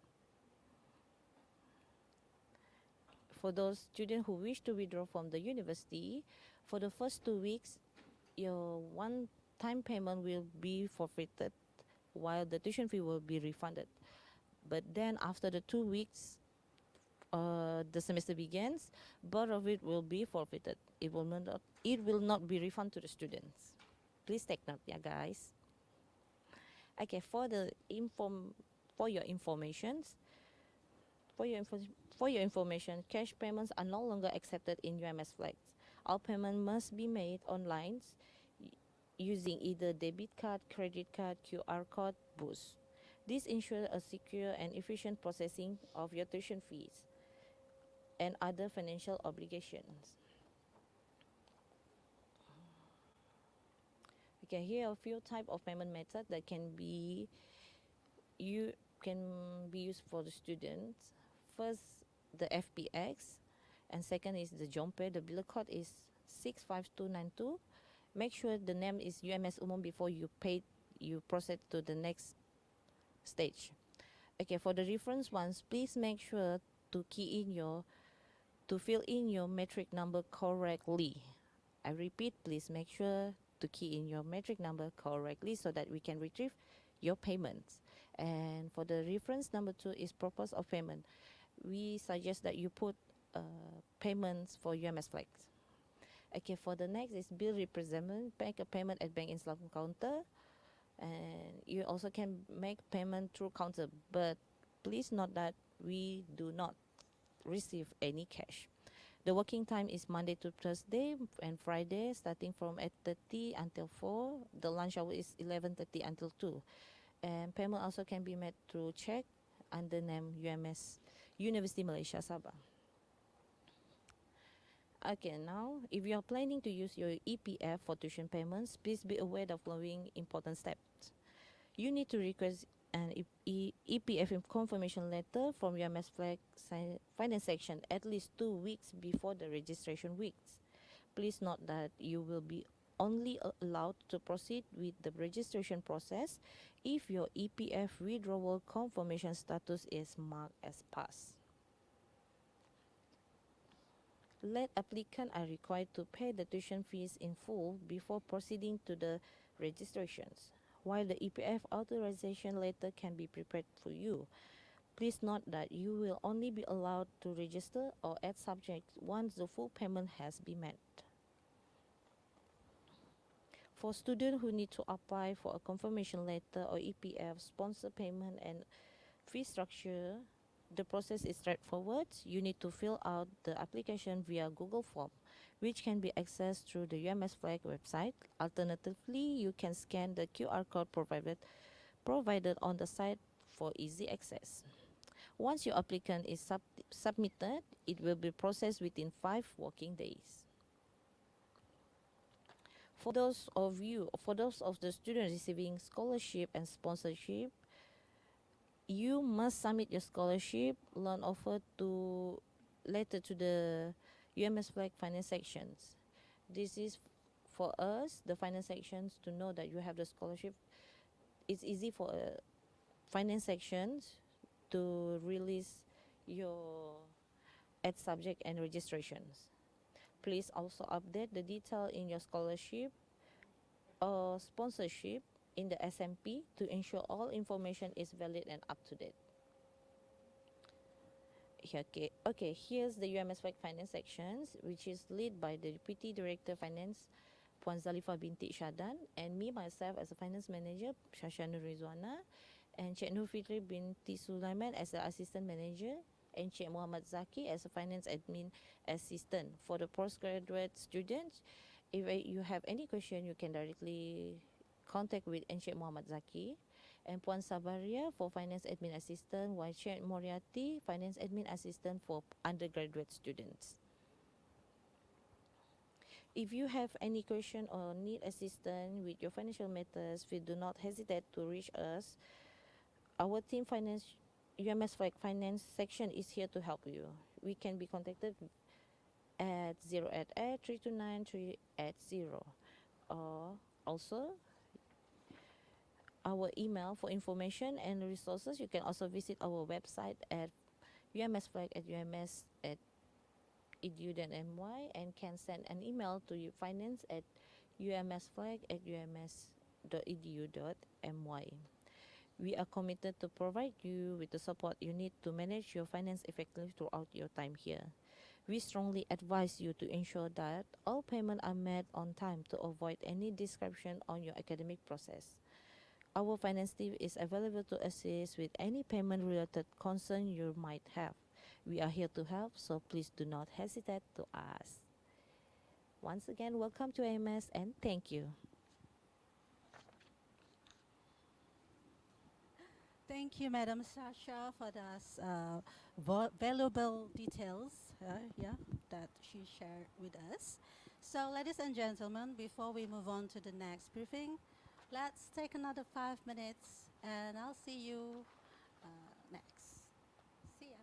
For those students who wish to withdraw from the university, for the first 2 weeks, your one-time payment will be forfeited, while the tuition fee will be refunded. But then after the 2 weeks, the semester begins, both of it will be forfeited. It will not be refunded to the students. Please take note, yeah, guys. Okay, for your information, cash payments are no longer accepted in UMSFLEC. All payment must be made online using either debit card, credit card, QR code, boost. This ensures a secure and efficient processing of your tuition fees and other financial obligations. Okay, here are a few types of payment methods that can be used for the students. First, the FPX, and second is the Jompe. The bill code is 65292. Make sure the name is UMS Umum before you proceed to the next stage. Okay, for the reference ones, please make sure to fill in your metric number correctly. I repeat, please make sure to key in your metric number correctly so that we can retrieve your payments. And for the reference number 2 is purpose of payment. We suggest that you put payments for UMSFLEC. Okay, for the next is bill representment. Make a payment at bank installment counter, and you also can make payment through counter, but please note that we do not receive any cash. The working time is Monday to Thursday and Friday, starting from 8:30 until 4. The lunch hour is 11:30 until 2. And payment also can be made through check under name UMS University Malaysia Sabah. Okay, now if you are planning to use your EPF for tuition payments, please be aware of the following important steps. You need to request an EPF confirmation letter from your UMSFLEC finance section at least 2 weeks before the registration weeks. Please note that you will be only allowed to proceed with the registration process if your EPF withdrawal confirmation status is marked as pass. Late applicants are required to pay the tuition fees in full before proceeding to the registrations. While the EPF authorization letter can be prepared for you, please note that you will only be allowed to register or add subjects once the full payment has been made. For students who need to apply for a confirmation letter or EPF, sponsor payment and fee structure, the process is straightforward. You need to fill out the application via Google Form, which can be accessed through the UMSFLEC website. Alternatively, you can scan the QR code provided on the site for easy access. Once your applicant is submitted, it will be processed within 5 working days. For those of the students receiving scholarship and sponsorship, you must submit your scholarship loan offer letter to the UMSFLEC finance sections. This is for us, the finance sections, to know that you have the scholarship. It's easy for finance sections to release your subject and registrations. Please also update the detail in your scholarship or sponsorship in the SMP to ensure all information is valid and up to date. Okay, here's the UMSFLEC finance sections, which is led by the Deputy Director Finance, Puan Zalifa binti Syadan, and me myself as a finance manager, Shasha Nur Rizwana, and Cik Nur Fitri binti Sulaiman as the assistant manager, and Cik Muhammad Zaki as a finance admin assistant. For the postgraduate students, if you have any question, you can directly contact with Encik Muhammad Zaki, and Puan Sabaria for finance admin assistant, while Cik Moriati finance admin assistant for undergraduate students. If you have any question or need assistance with your financial matters, please do not hesitate to reach us. Our team finance UMSFLEC finance section is here to help you. We can be contacted at 088-329-380. Also, our email for information and resources, you can also visit our website at umsfleg@ums.edu.my and can send an email to finance@umsfleg@ums.edu.my. We are committed to provide you with the support you need to manage your finance effectively throughout your time here. We strongly advise you to ensure that all payments are made on time to avoid any disruption on your academic process. Our finance team is available to assist with any payment-related concern you might have. We are here to help, so please do not hesitate to ask. Once again, welcome to AMS and thank you. Thank you, Madam Sasha, for those valuable details that she shared with us. So, ladies and gentlemen, before we move on to the next briefing, let's take another 5 minutes, and I'll see you next. See ya.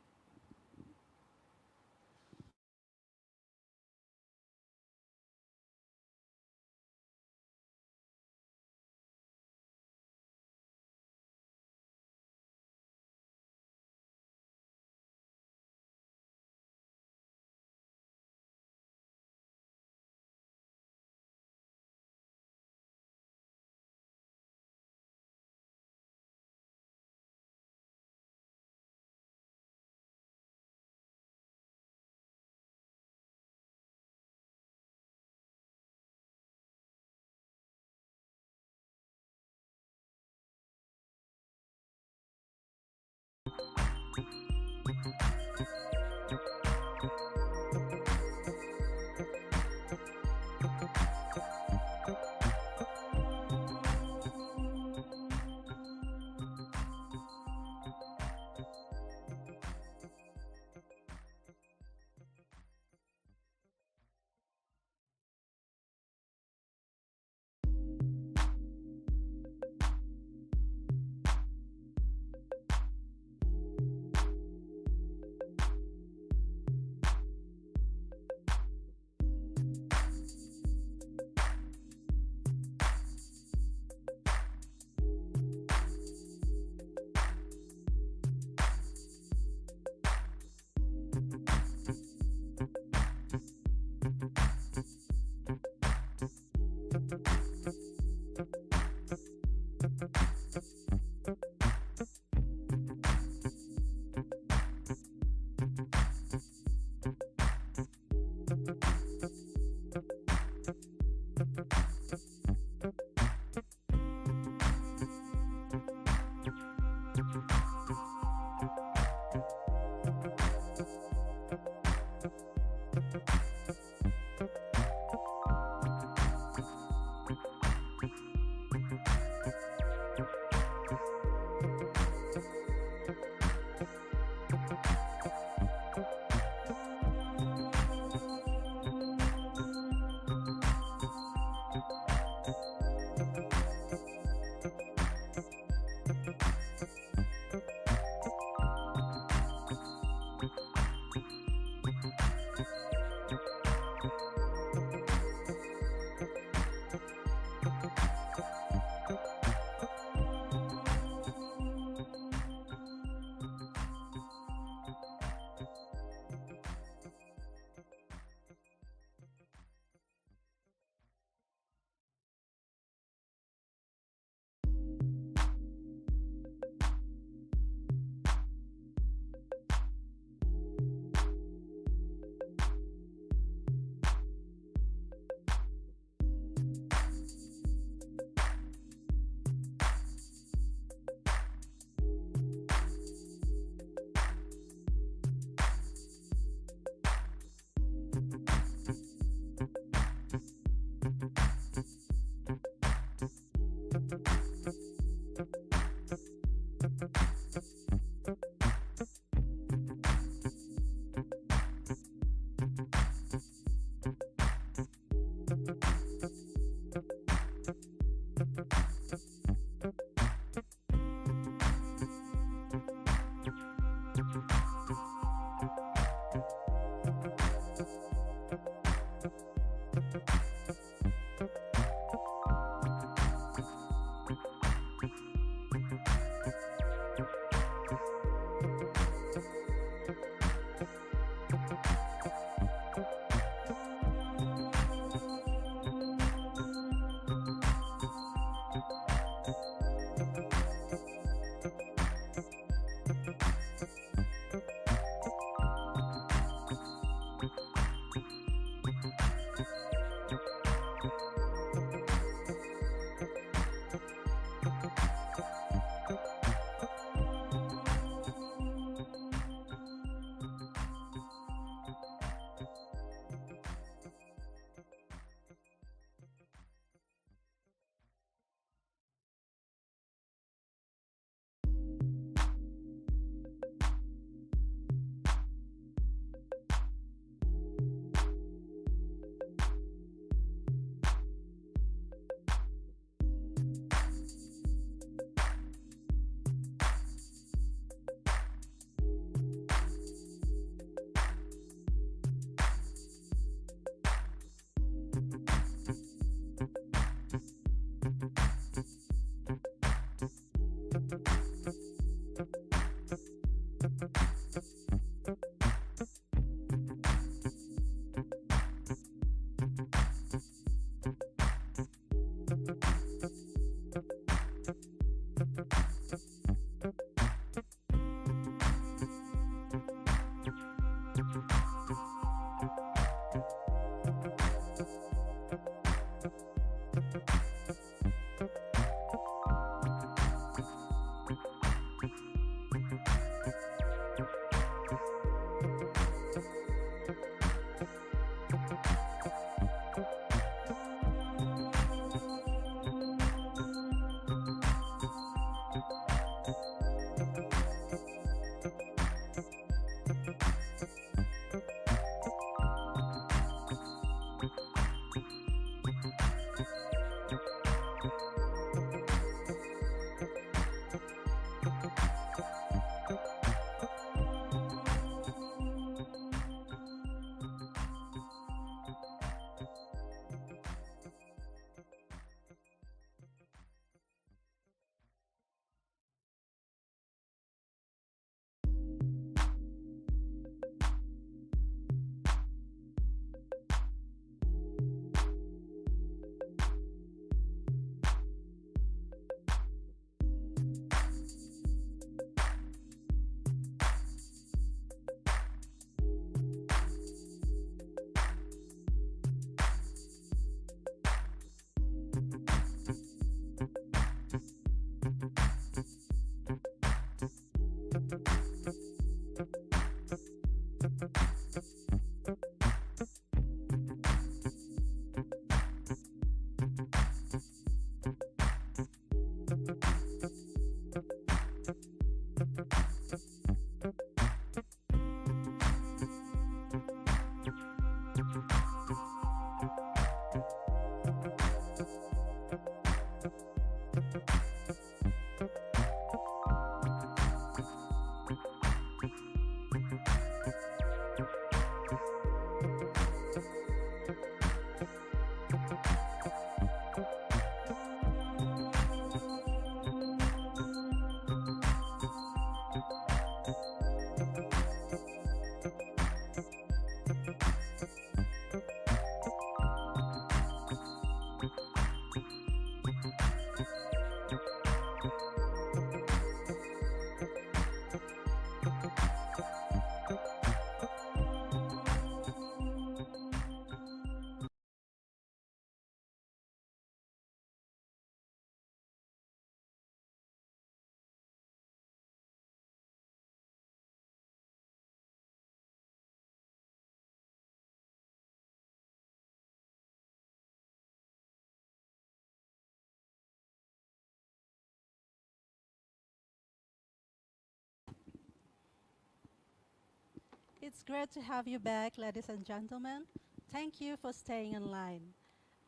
It's great to have you back, ladies and gentlemen. Thank you for staying in line.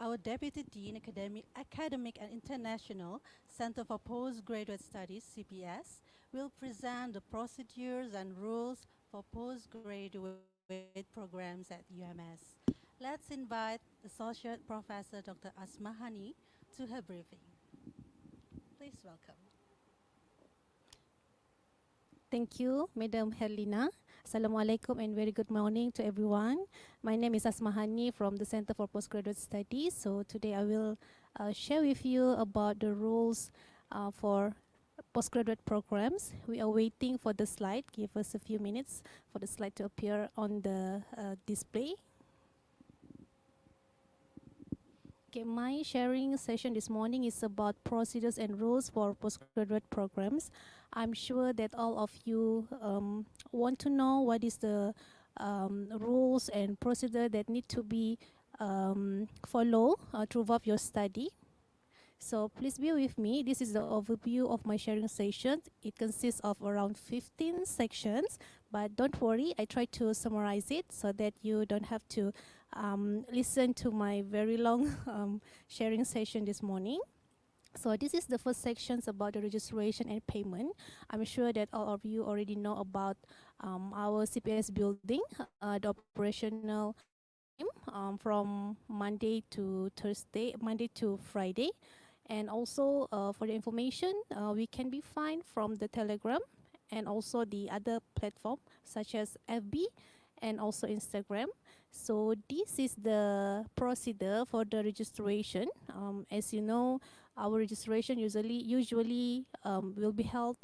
Our Deputy Dean, Academic and International Center for Postgraduate Studies, CPS, will present the procedures and rules for postgraduate programs at UMS. Let's invite Associate Professor Dr. Asmahani to her briefing. Please welcome. Thank you, Madam Herlina. Assalamualaikum and very good morning to everyone. My name is Asmahani from the Center for Postgraduate Studies. So today I will share with you about the rules for postgraduate programs. We are waiting for the slide. Give us a few minutes for the slide to appear on the display. Okay, my sharing session this morning is about procedures and rules for postgraduate programs. I'm sure that all of you want to know what is the rules and procedure that need to be followed throughout your study. So please be with me. This is the overview of my sharing session. It consists of around 15 sections, but don't worry, I try to summarize it so that you don't have to listen to my very long sharing session this morning. So this is the first sections about the registration and payment. I'm sure that all of you already know about our CPS building, the operational from Monday to Friday. And also for the information, we can be found from the Telegram and also the other platform such as FB and also Instagram. So this is the procedure for the registration. As you know, our registration usually will be held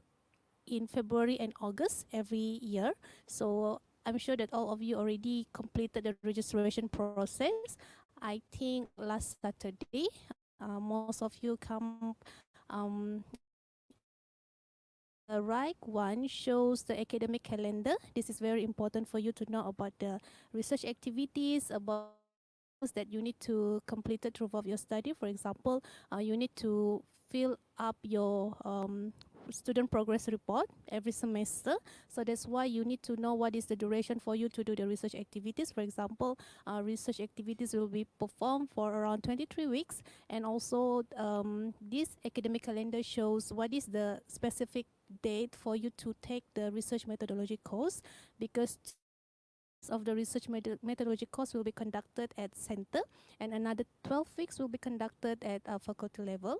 in February and August every year. So I'm sure that all of you already completed the registration process. I think last Saturday, most of you come. The right one shows the academic calendar. This is very important for you to know about the research activities, about that you need to complete it throughout your study. For example, you need to fill up your student progress report every semester. So that's why you need to know what is the duration for you to do the research activities. For example, research activities will be performed for around 23 weeks. And also this academic calendar shows what is the specific date for you to take the research methodology course, because of the research methodology course will be conducted at center and another 12 weeks will be conducted at faculty level.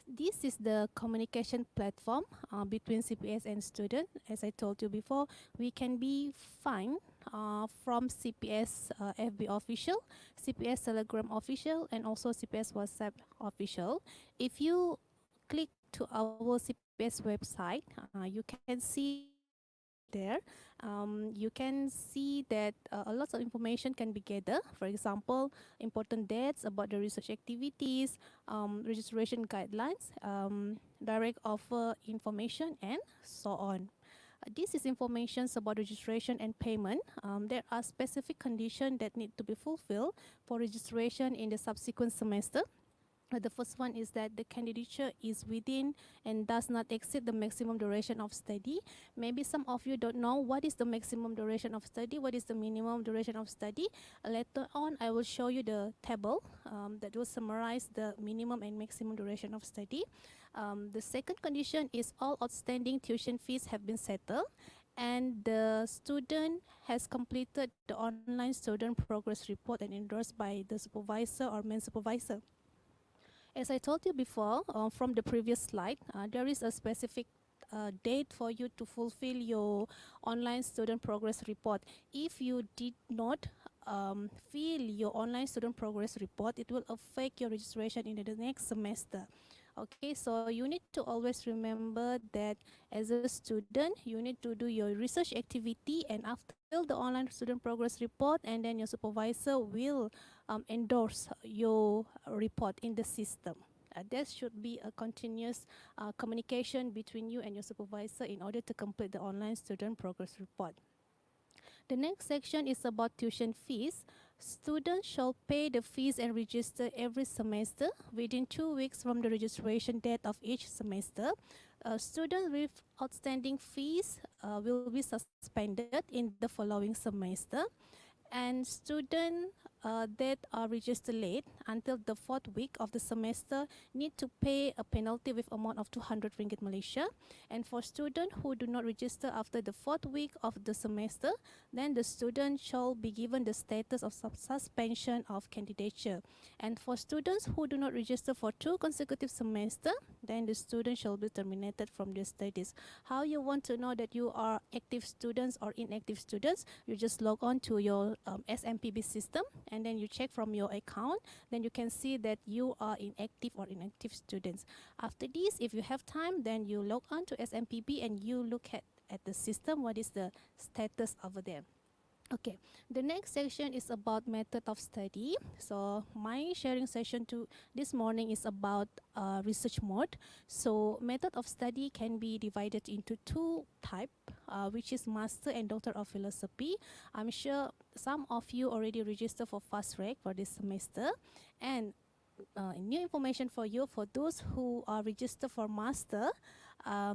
This is the communication platform between CPS and student. As I told you before, we can be found from CPS FB official, CPS Telegram official, and also CPS WhatsApp official. If you click to our CPS website, you can see there. You can see that a lot of information can be gathered. For example, important dates about the research activities, registration guidelines, direct offer information, and so on. This is information about registration and payment. There are specific conditions that need to be fulfilled for registration in the subsequent semester. The first one is that the candidature is within and does not exceed the maximum duration of study. Maybe some of you don't know what is the maximum duration of study, what is the minimum duration of study. Later on, I will show you the table that will summarize the minimum and maximum duration of study. The second condition is all outstanding tuition fees have been settled, and the student has completed the online student progress report and endorsed by the supervisor or main supervisor. As I told you before, from the previous slide, there is a specific date for you to fulfill your online student progress report. If you did not fill your online student progress report, it will affect your registration in the next semester. Okay, so you need to always remember that as a student, you need to do your research activity, and after the online student progress report, and then your supervisor will endorse your report in the system. There should be a continuous communication between you and your supervisor in order to complete the online student progress report. The next section is about tuition fees. Students shall pay the fees and register every semester within 2 weeks from the registration date of each semester. Students with outstanding fees will be suspended in the following semester, and students that are registered late until the 4th week of the semester need to pay a penalty with amount of 200 ringgit Malaysia. And for students who do not register after the 4th week of the semester, then the student shall be given the status of suspension of candidature. And for students who do not register for 2 consecutive semesters, then the student shall be terminated from their studies. How you want to know that you are active students or inactive students? You just log on to your SMPB system, and then you check from your account, then you can see that you are inactive or inactive students. After this, if you have time, then you log on to SMPB and you look at the system, what is the status over there. Okay, the next section is about method of study. So my sharing session this morning is about research mode. So method of study can be divided into 2 types, which is Master and Doctor of Philosophy. I'm sure some of you already registered for Fast Track for this semester. And new information for you, for those who are registered for Master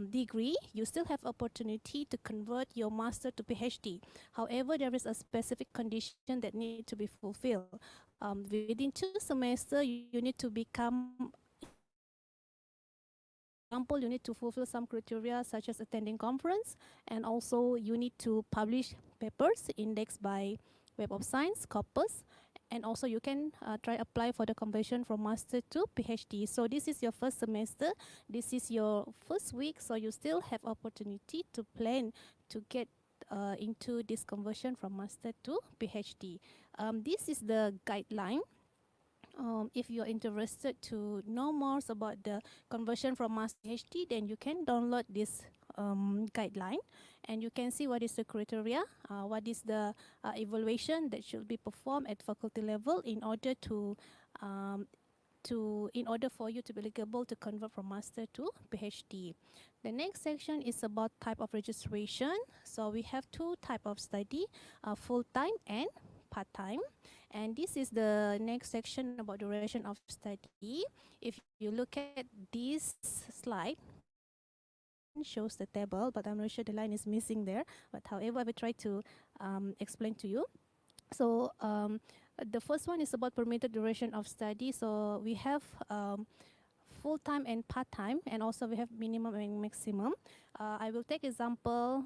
degree, you still have opportunity to convert your master to PhD. However, there is a specific condition that need to be fulfilled. Within 2 semesters, you need to become, example, you need to fulfill some criteria such as attending conference, and also you need to publish papers indexed by Web of Science, Corpus, and also you can try apply for the conversion from master to PhD. So this is your first semester, this is your first week, so you still have opportunity to plan to get into this conversion from master to PhD. This is the guideline. If you're interested to know more about the conversion from master to PhD, then you can download this guideline, and you can see what is the criteria, what is the evaluation that should be performed at faculty level in order for you to be eligible to convert from master to PhD. The next section is about type of registration. So we have 2 types of study, full-time and part-time. And this is the next section about duration of study. If you look at this slide, shows the table, but I'm not sure the line is missing there. But however, I will try to explain to you. So the first one is about permitted duration of study. So we have full-time and part-time, and also we have minimum and maximum. I will take example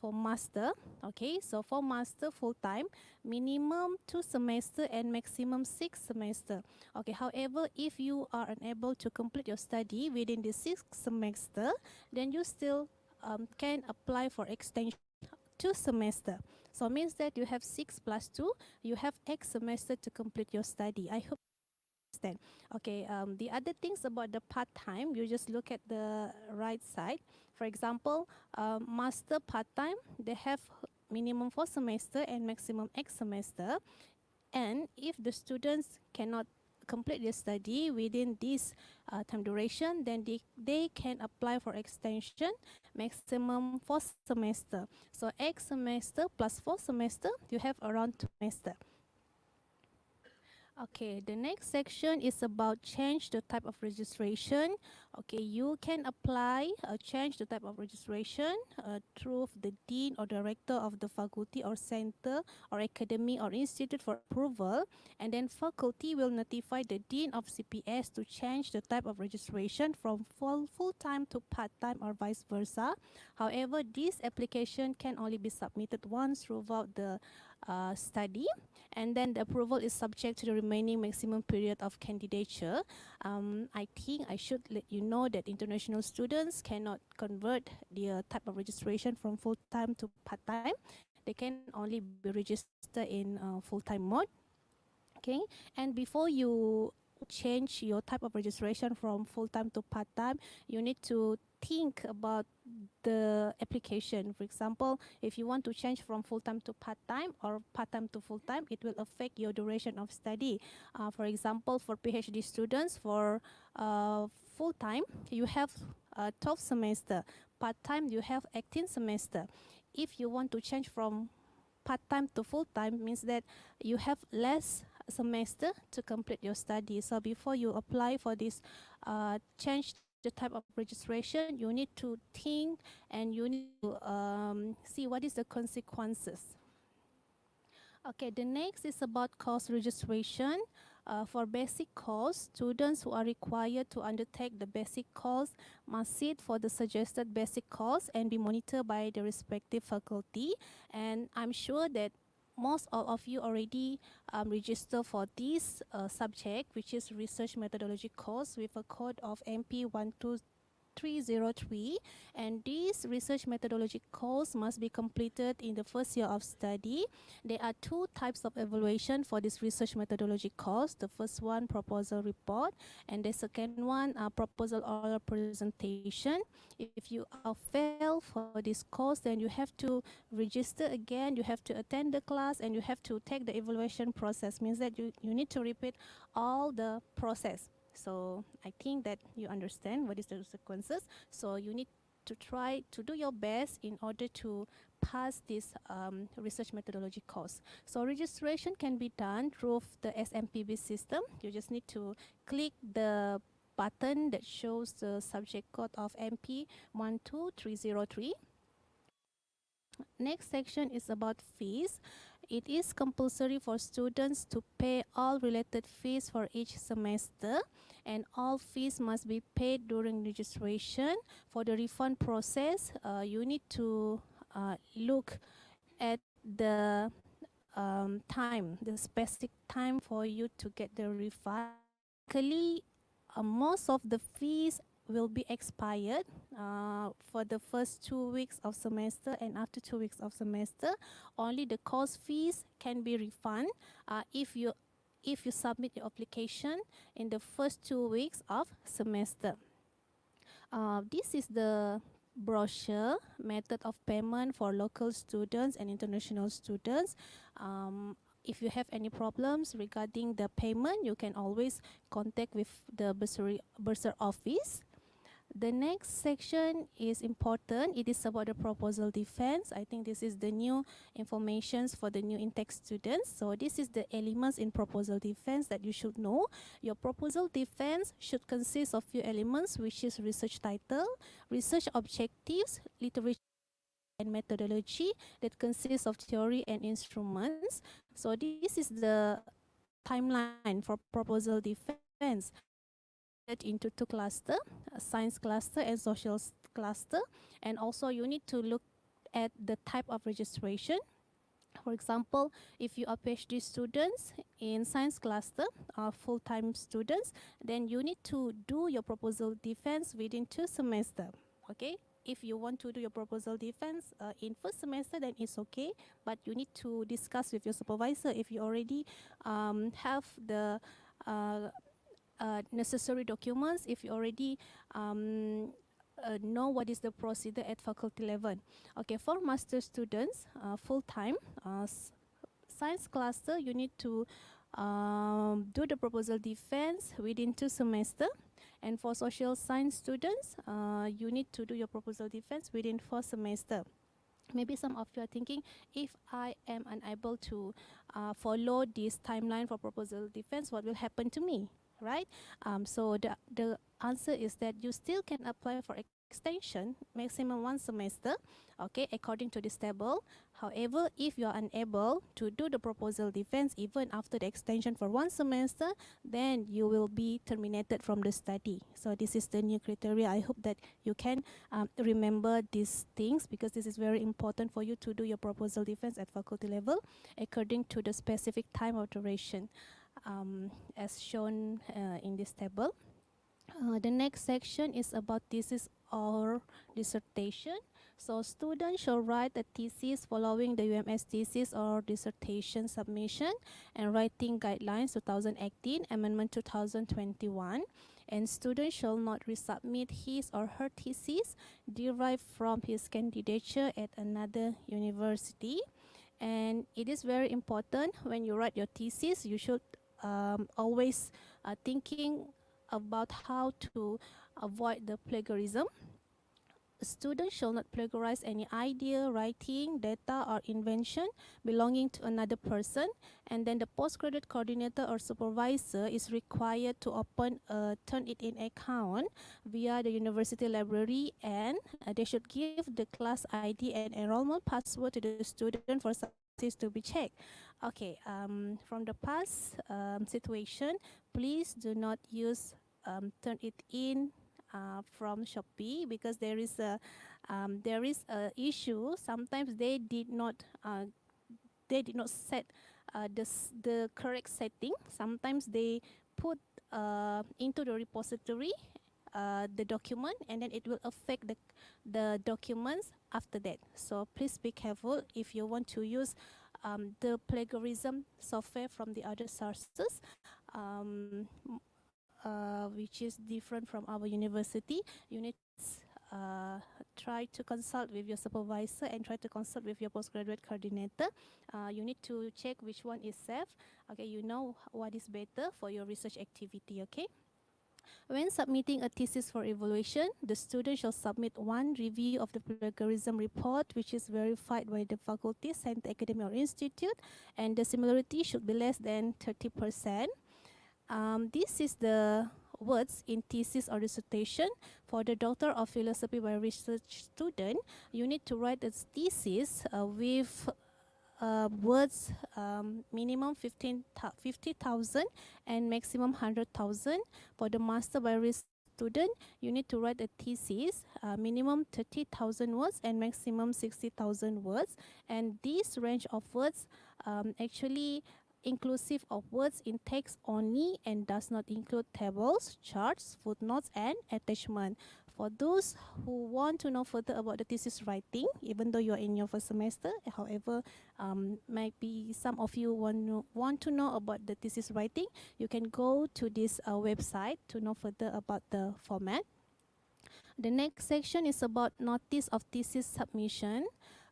for master. Okay, so for master full-time, minimum 2 semester and maximum 6 semester. Okay, however, if you are unable to complete your study within the 6th semester, then you still can apply for extension 2 semester. So means that you have 6 plus 2, you have X semester to complete your study. I hope you understand. Okay, the other things about the part-time, you just look at the right side. For example, master part-time, they have minimum 4 semester and maximum X semester. And if the students cannot complete their study within this time duration, then they can apply for extension, maximum 4 semester. So X semester plus 4 semester, you have around 2 semester. Okay, the next section is about change the type of registration. Okay, you can apply change the type of registration through the dean or director of the faculty or center or academy or institute for approval, and then faculty will notify the dean of CPS to change the type of registration from full-time to part-time or vice versa. However, this application can only be submitted once throughout the study, and then the approval is subject to the remaining maximum period of candidature. I think I should let you know that international students cannot convert their type of registration from full-time to part-time. They can only be registered in full-time mode. Okay, and before you change your type of registration from full-time to part-time, you need to think about the application. For example, if you want to change from full-time to part-time or part-time to full-time, it will affect your duration of study. For example, for PhD students, for full-time, you have 12 semester. Part-time, you have 18 semester. If you want to change from part-time to full-time, means that you have less semester to complete your study. So before you apply for this change the type of registration, you need to think and you need to see what is the consequences. Okay, the next is about course registration. For basic course, students who are required to undertake the basic course must sit for the suggested basic course and be monitored by the respective faculty. And I'm sure that most all of you already register for this subject, which is research methodology course with a code of MP12303, and this research methodology course must be completed in the first year of study. There are two types of evaluation for this research methodology course. The first one, proposal report, and the second one, proposal oral presentation. If you fail for this course, then you have to register again, you have to attend the class, and you have to take the evaluation process. Means that you need to repeat all the process. So I think that you understand what is the consequences. So you need to try to do your best in order to pass this research methodology course. So registration can be done through the SMPB system. You just need to click the button that shows the subject code of MP12303. Next section is about fees. It is compulsory for students to pay all related fees for each semester, and all fees must be paid during registration. For the refund process, you need to look at the time, the specific time for you to get the refund. Basically, most of the fees will be expired for the first 2 weeks of semester, and after 2 weeks of semester, only the course fees can be refunded if you submit your application in the first 2 weeks of semester. This is the brochure method of payment for local students and international students. If you have any problems regarding the payment, you can always contact with the bursary office. The next section is important. It is about the proposal defense. I think this is the new informations for the new intake students. So this is the elements in proposal defense that you should know. Your proposal defense should consist of few elements, which is research title, research objectives, literature and methodology that consists of theory and instruments. So this is the timeline for proposal defense into two cluster, a science cluster and social cluster, and also you need to look at the type of registration. For example, if you are PhD students in science cluster, full-time students, then you need to do your proposal defense within 2 semesters. Okay, if you want to do your proposal defense in first semester, then it's okay, but you need to discuss with your supervisor if you already have the necessary documents, if you already know what is the procedure at faculty level. Okay, for master students, full-time, science cluster, you need to do the proposal defense within 2 semesters. And for social science students, you need to do your proposal defense within 4 semesters. Maybe some of you are thinking, if I am unable to follow this timeline for proposal defense, what will happen to me, right? So the answer is that you still can apply for extension, maximum 1 semester, okay, according to this table. However, if you are unable to do the proposal defense even after the extension for 1 semester, then you will be terminated from the study. So this is the new criteria. I hope that you can remember these things, because this is very important for you to do your proposal defense at faculty level according to the specific time of duration as shown in this table. The next section is about thesis or dissertation. So students shall write a thesis following the UMS thesis or dissertation submission and writing guidelines 2018, amendment 2021. And students shall not resubmit his or her thesis derived from his candidature at another university. And it is very important when you write your thesis, you should always thinking about how to avoid the plagiarism. A student shall not plagiarize any idea, writing, data, or invention belonging to another person. And then the postgraduate coordinator or supervisor is required to open a Turnitin account via the university library, and they should give the class ID and enrollment password to the student for subjects to be checked. Okay, from the past situation, please do not use Turnitin from Shopee, because there is a issue. Sometimes they did not set the correct setting. Sometimes they put into the repository the document, and then it will affect the documents after that. So please be careful if you want to use the plagiarism software from the other sources, which is different from our university. You need to try to consult with your supervisor and try to consult with your postgraduate coordinator. You need to check which one is safe. Okay, you know what is better for your research activity, okay? When submitting a thesis for evaluation, the student shall submit one review of the plagiarism report, which is verified by the faculty, center, academy, or institute, and the similarity should be less than 30%. This is the words in thesis or dissertation. For the Doctor of Philosophy by Research student, you need to write a thesis with words minimum 50,000 and maximum 100,000. For the Master by Research student, you need to write a thesis minimum 30,000 words and maximum 60,000 words. And this range of words actually inclusive of words in text only and does not include tables, charts, footnotes, and attachment. For those who want to know further about the thesis writing, even though you are in your first semester, however, maybe some of you want to know about the thesis writing, you can go to this website to know further about the format. The next section is about notice of thesis submission.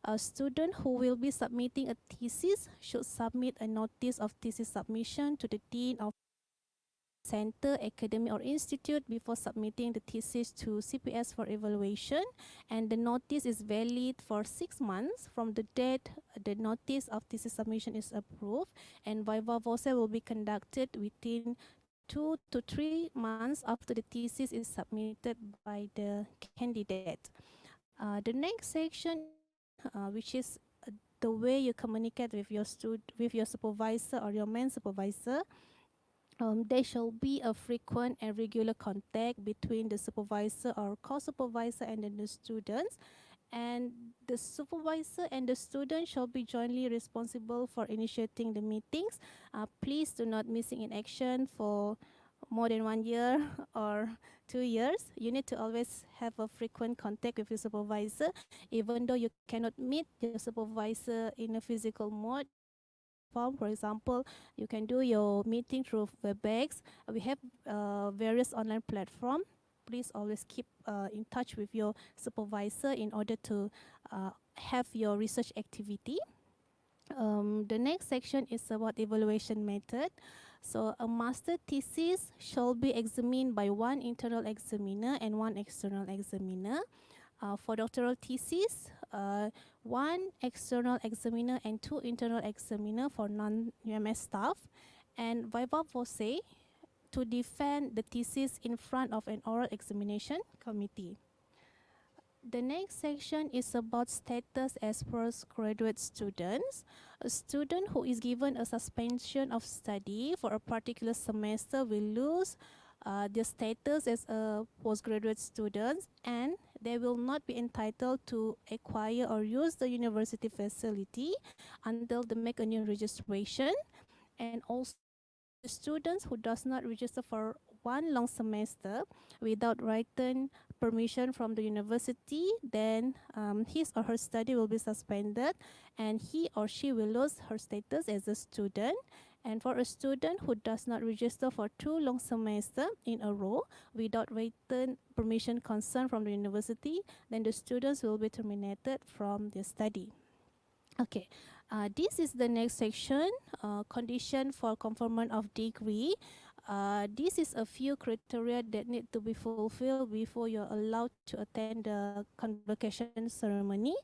A student who will be submitting a thesis should submit a notice of thesis submission to the Dean of Center, Academy, or Institute before submitting the thesis to CPS for evaluation. And the notice is valid for 6 months from the date the notice of thesis submission is approved. And viva voce will be conducted within 2 to 3 months after the thesis is submitted by the candidate. The next section, which is the way you communicate with your supervisor or your main supervisor. There shall be a frequent and regular contact between the supervisor or co-supervisor and then the students. And the supervisor and the student shall be jointly responsible for initiating the meetings. Please do not missing in action for more than 1 year or 2 years. You need to always have a frequent contact with your supervisor, even though you cannot meet your supervisor in a physical mode. For example, you can do your meeting through WebEx. We have various online platforms. Please always keep in touch with your supervisor in order to have your research activity. The next section is about evaluation method. So a master thesis shall be examined by one internal examiner and one external examiner. For doctoral thesis, one external examiner and two internal examiner for non-UMS staff, and viva voce to defend the thesis in front of an oral examination committee. The next section is about status as postgraduate students. A student who is given a suspension of study for a particular semester will lose their status as a postgraduate student, and they will not be entitled to acquire or use the university facility until they make a new registration. And also the students who does not register for one long semester without written permission from the university, then his or her study will be suspended and he or she will lose her status as a student. And for a student who does not register for 2 long semesters in a row without written permission concern from the university, then the students will be terminated from their study. Okay, this is the next section, condition for conferment of degree. This is a few criteria that need to be fulfilled before you're allowed to attend the convocation ceremony.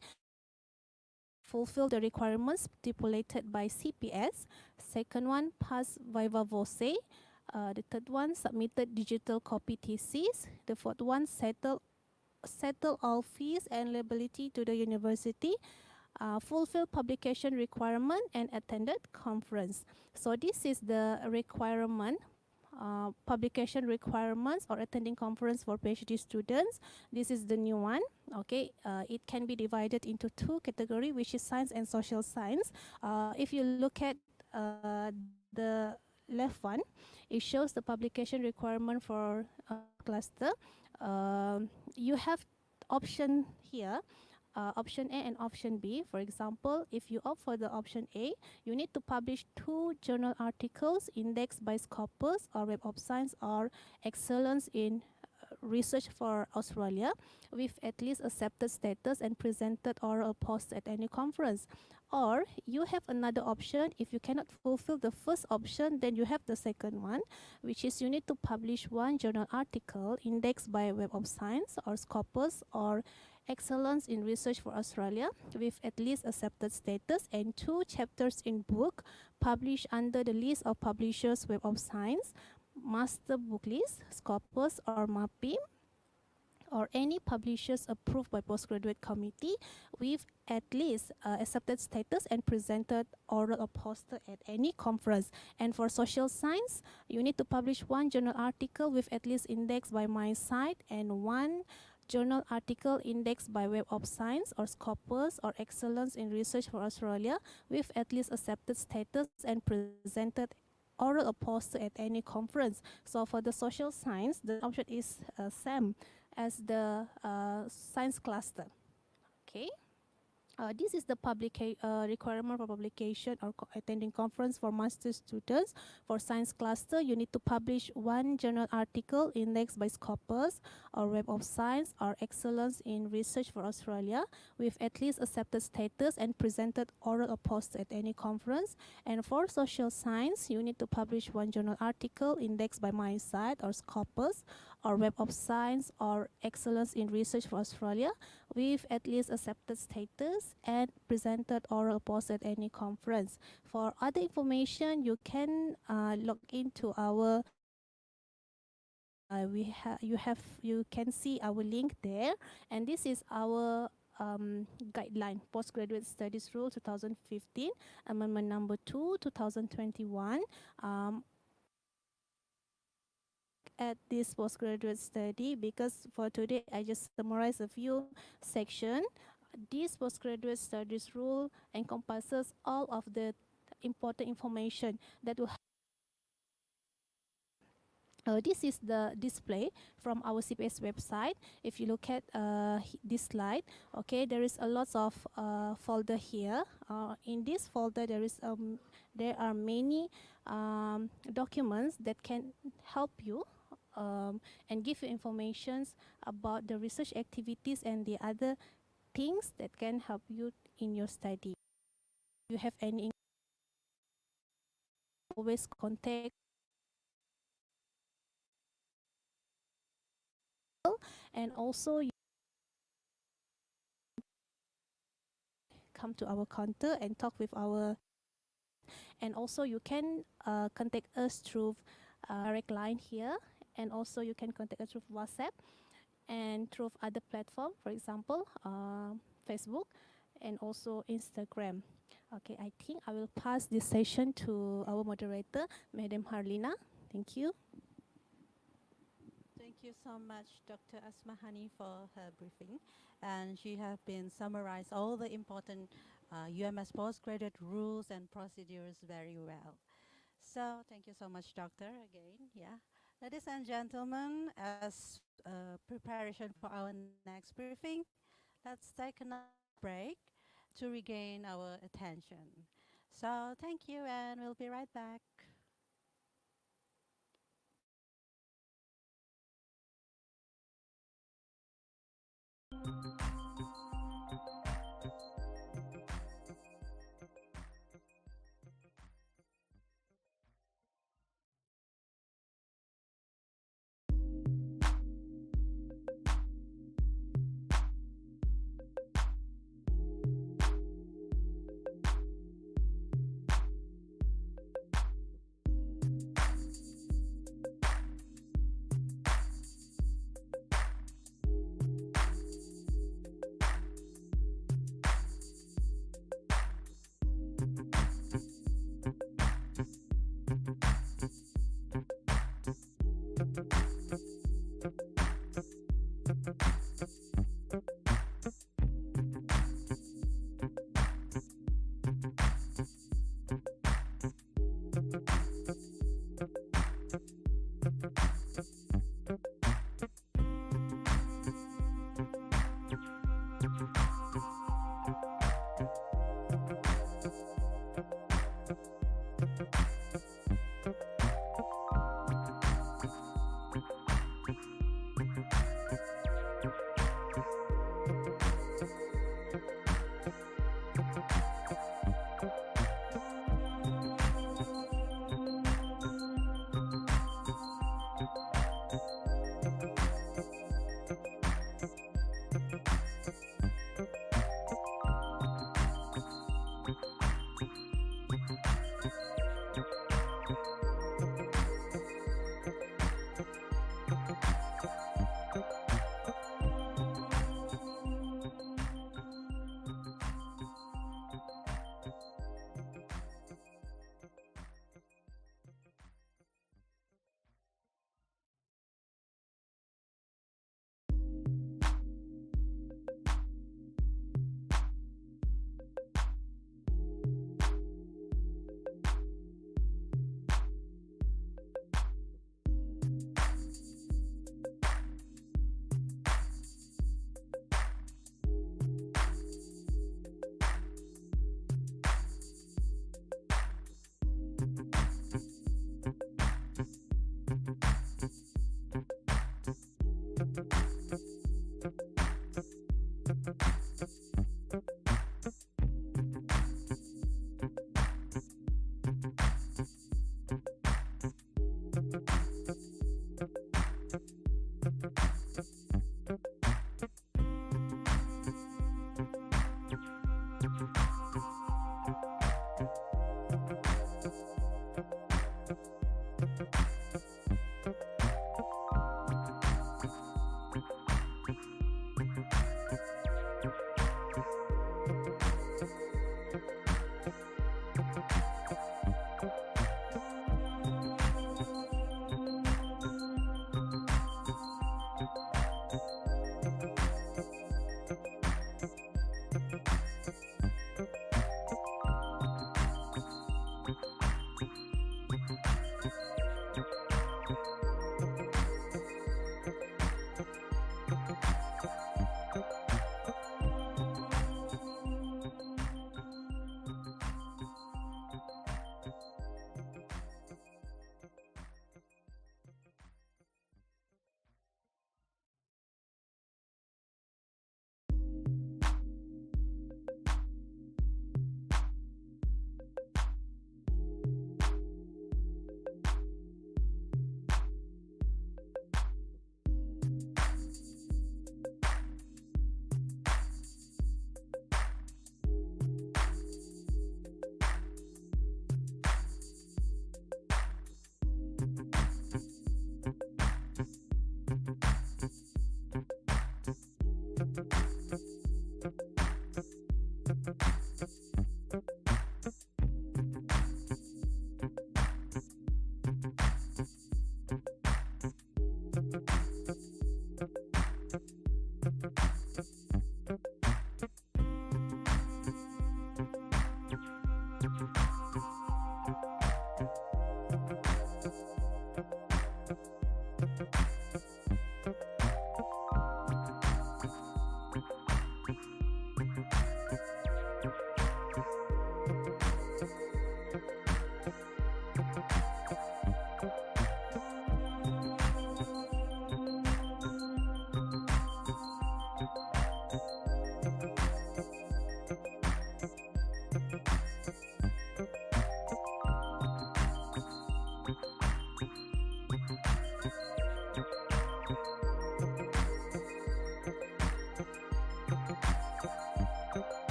Fulfill the requirements stipulated by CPS. Second one, pass viva voce. The third one, submitted digital copy thesis. The fourth one, settle all fees and liability to the university. Fulfill publication requirement and attended conference. So this is the requirement, publication requirements or attending conference for PhD students. This is the new one. Okay, it can be divided into 2 categories, which is science and social science. If you look at the left one, it shows the publication requirement for cluster. You have option here, option A and option B. For example, if you opt for the option A, you need to publish 2 journal articles indexed by Scopus or Web of Science or Excellence in Research for Australia with at least accepted status and presented oral post at any conference. Or you have another option. If you cannot fulfill the first option, then you have the second one, which is you need to publish 1 journal article indexed by Web of Science or Scopus or Excellence in Research for Australia with at least accepted status, and 2 chapters in book published under the list of publishers Web of Science, Master Book List, Scopus or MAPIM, or any publishers approved by Postgraduate Committee with at least accepted status and presented oral or poster at any conference. And for social science, you need to publish 1 journal article with at least indexed by MySite and 1 journal article indexed by Web of Science or Scopus or Excellence in Research for Australia with at least accepted status and presented oral or poster at any conference. So for the social science, the option is same as the science cluster. Okay. This is the requirement for publication or attending conference for master students. For science cluster, you need to publish 1 journal article indexed by Scopus or Web of Science or Excellence in Research for Australia with at least accepted status and presented oral or post at any conference. And for social science, you need to publish 1 journal article indexed by MySite or Scopus or Web of Science or Excellence in Research for Australia with at least accepted status and presented oral post at any conference. For other information, you can log into our you can see our link there, and this is our guideline, Postgraduate Studies Rule 2015, Amendment number 2, 2021. At this postgraduate study, because for today I just summarize a few sections. This postgraduate studies rule encompasses all of the important information that will this is the display from our CPS website. If you look at this slide, okay, there is a lot of folder here. In this folder, there are many documents that can help you and give you informations about the research activities and the other things that can help you in your study. If you have any, always contact, and also come to our counter and talk with our. And also you can contact us through direct line here, and also you can contact us through WhatsApp and through other platform, for example, Facebook and also Instagram. Okay, I think I will pass this session to our moderator, Madam Harlina. Thank you. Thank you so much, Dr. Asmahani, for her briefing. And she have been summarized all the important UMS postgraduate rules and procedures very well. So thank you so much, Doctor, again. Yeah. Ladies and gentlemen, as preparation for our next briefing, let's take another break to regain our attention. So thank you, and we'll be right back.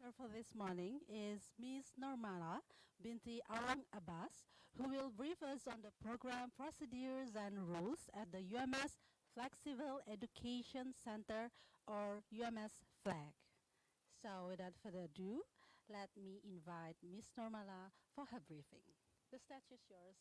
Speaker for this morning is Ms. Normala binti Arang Abbas, who will brief us on the program procedures and rules at the UMS Flexible Education Center, or UMSFLEC. So without further ado, let me invite Ms. Normala for her briefing. The stage is yours.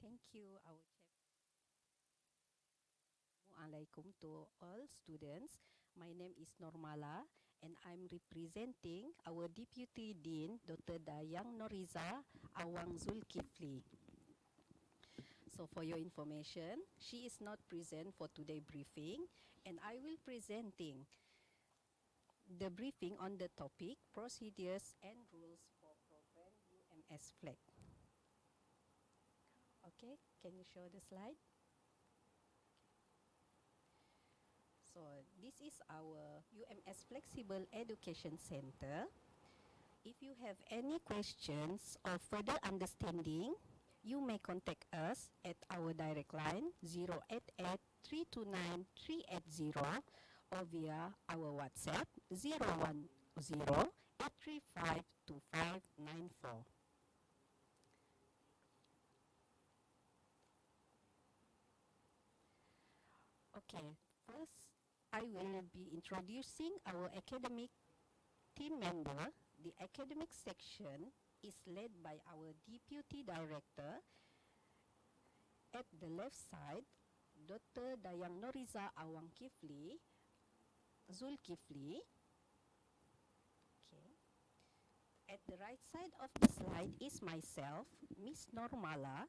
Thank you, our Assalamualaikum to all students. My name is Normala and I'm representing our Deputy Dean, Dr. Dayang Noriza Awang Zulkifli. So for your information, she is not present for today's briefing and I will presenting the briefing on the topic procedures and rules for program UMSFLEC. Okay, can you show the slide? So this is our UMS Flexible Education Center. If you have any questions or further understanding, you may contact us at our direct line 088-329-380 or via our WhatsApp 010-835-2594. Okay, first I will be introducing our academic team member. The academic section is led by our Deputy Director. At the left side, Dr. Dayang Noriza Awang Zulkifli. Okay. At the right side of the slide is myself, Miss Normala,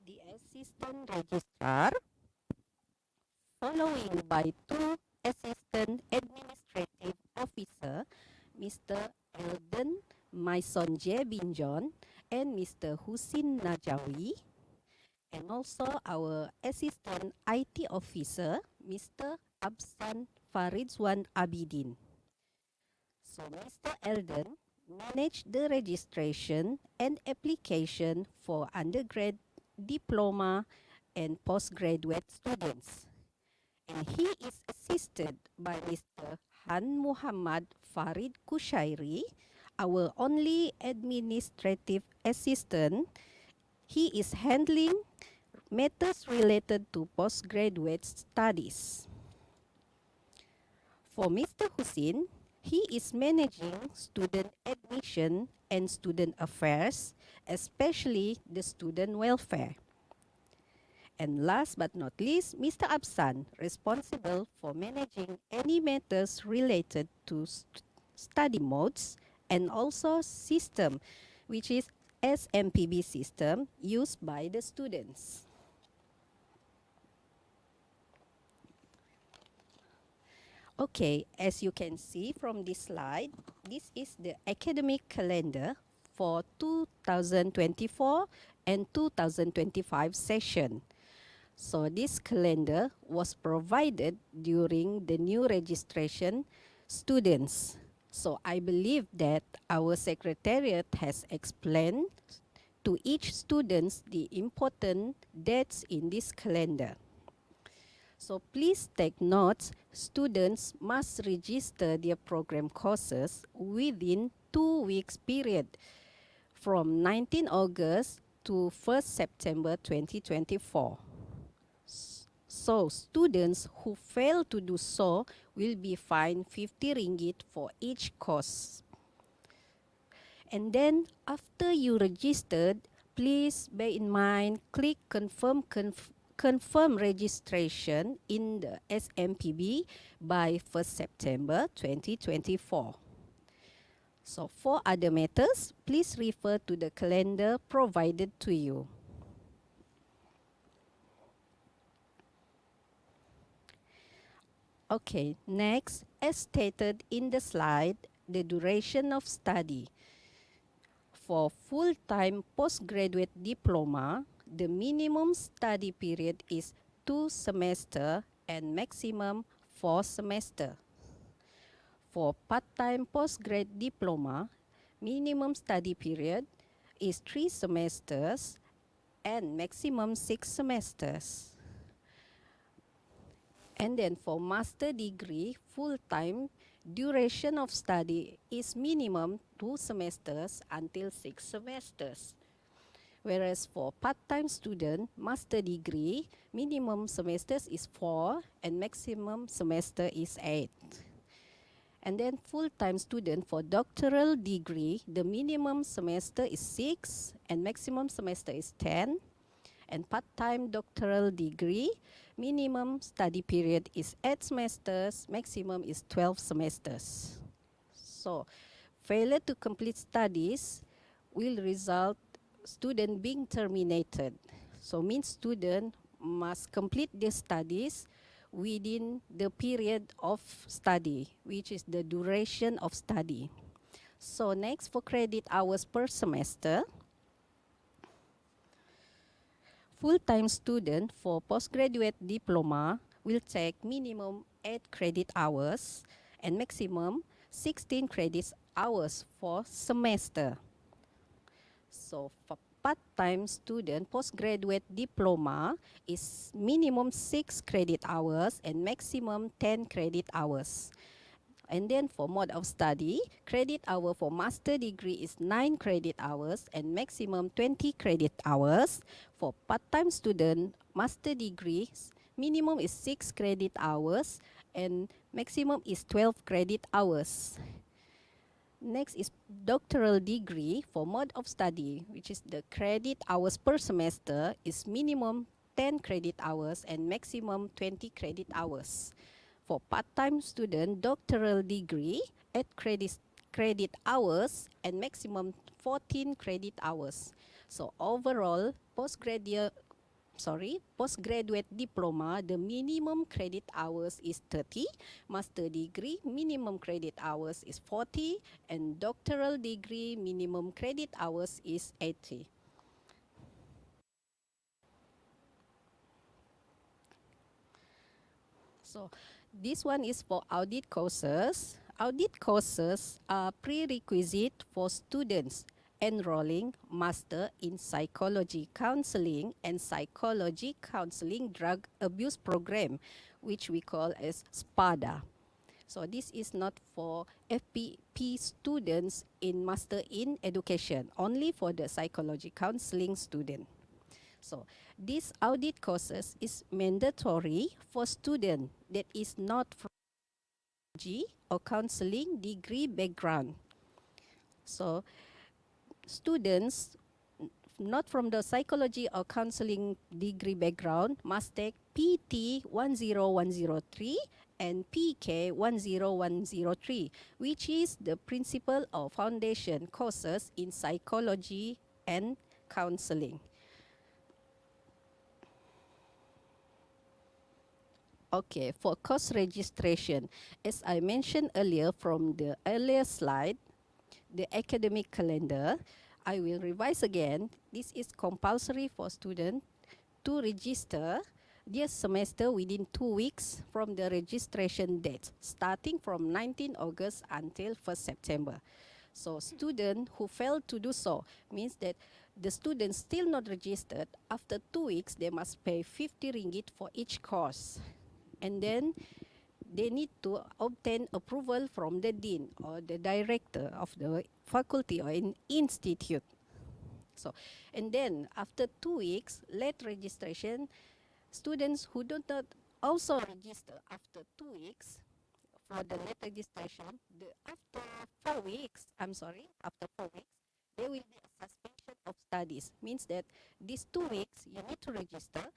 the Assistant Registrar, following by two Assistant Administrative Officer, Mr. Eldon Maisonje Binjon and Mr. Husin Najawi, and also our Assistant IT Officer, Mr. Absan Farizwan Abidin. So Mr. Eldon manage the registration and application for undergrad, diploma, and postgraduate students. And he is assisted by Mr. Han Muhammad Farid Kushairi, our only administrative assistant. He is handling matters related to postgraduate studies. For Mr. Hussein, he is managing student admission and student affairs, especially the student welfare. And last but not least, Mr. Absan, responsible for managing any matters related to study modes and also system, which is SMPB system used by the students. Okay, as you can see from this slide, this is the academic calendar for 2024 and 2025 session. So this calendar was provided during the new registration students. So I believe that our secretariat has explained to each student the important dates in this calendar. So please take note, students must register their program courses within 2 weeks period from 19 August to 1st September 2024. So students who fail to do so will be fined 50 ringgit for each course. And then after you registered, please bear in mind, click confirm registration in the SMPB by 1st September 2024. So for other matters, please refer to the calendar provided to you. Okay, next, as stated in the slide, the duration of study. For full-time postgraduate diploma, the minimum study period is 2 semesters and maximum 4 semesters. For part-time postgrad diploma, minimum study period is 3 semesters and maximum 6 semesters. And then for master degree, full-time, duration of study is minimum 2 semesters until 6 semesters. Whereas for part-time student, master degree, minimum semesters is 4 and maximum semester is 8. And then full-time student for doctoral degree, the minimum semester is 6 and maximum semester is 10. And part-time doctoral degree, minimum study period is 8 semesters, maximum is 12 semesters. So, failure to complete studies will result student being terminated. So, means student must complete their studies within the period of study, which is the duration of study. So, next for credit hours per semester, full-time student for postgraduate diploma will take minimum 8 credit hours and maximum 16 credit hours for semester. So for part-time student, postgraduate diploma is minimum 6 credit hours and maximum 10 credit hours. And then for mode of study, credit hour for master degree is 9 credit hours and maximum 20 credit hours. For part-time student, master degrees, minimum is 6 credit hours and maximum is 12 credit hours. Next is doctoral degree for mode of study, which is the credit hours per semester is minimum 10 credit hours and maximum 20 credit hours. For part-time student, doctoral degree, 8 credit hours and maximum 14 credit hours. So overall, postgraduate diploma, the minimum credit hours is 30. Master degree, minimum credit hours is 40. And doctoral degree, minimum credit hours is 80. So this one is for audit courses. audit courses are prerequisite for students enrolling Master in Psychology Counseling and Psychology Counseling Drug Abuse Program, which we call as SPADA. So this is not for FPP students in Master in Education, only for the Psychology Counseling student. So this audit courses is mandatory for student that is not from psychology or counseling degree background. So students not from the psychology or counseling degree background must take PT 10103 and PK 10103, which is the principal or foundation courses in psychology and counseling. Okay, for course registration, as I mentioned earlier from the earlier slide, the academic calendar, I will revise again. This is compulsory for students to register their semester within 2 weeks from the registration date, starting from 19 August until 1st September. So students who fail to do so means that the students still not registered, after 2 weeks, they must pay 50 ringgit for each course. And then they need to obtain approval from the dean or the director of the faculty or an institute. So, and then after 2 weeks, late registration, students who do not also register after 2 weeks for the late registration, after 4 weeks, after 4 weeks, there will be a suspension of studies. Means that these 2 weeks, you need to register.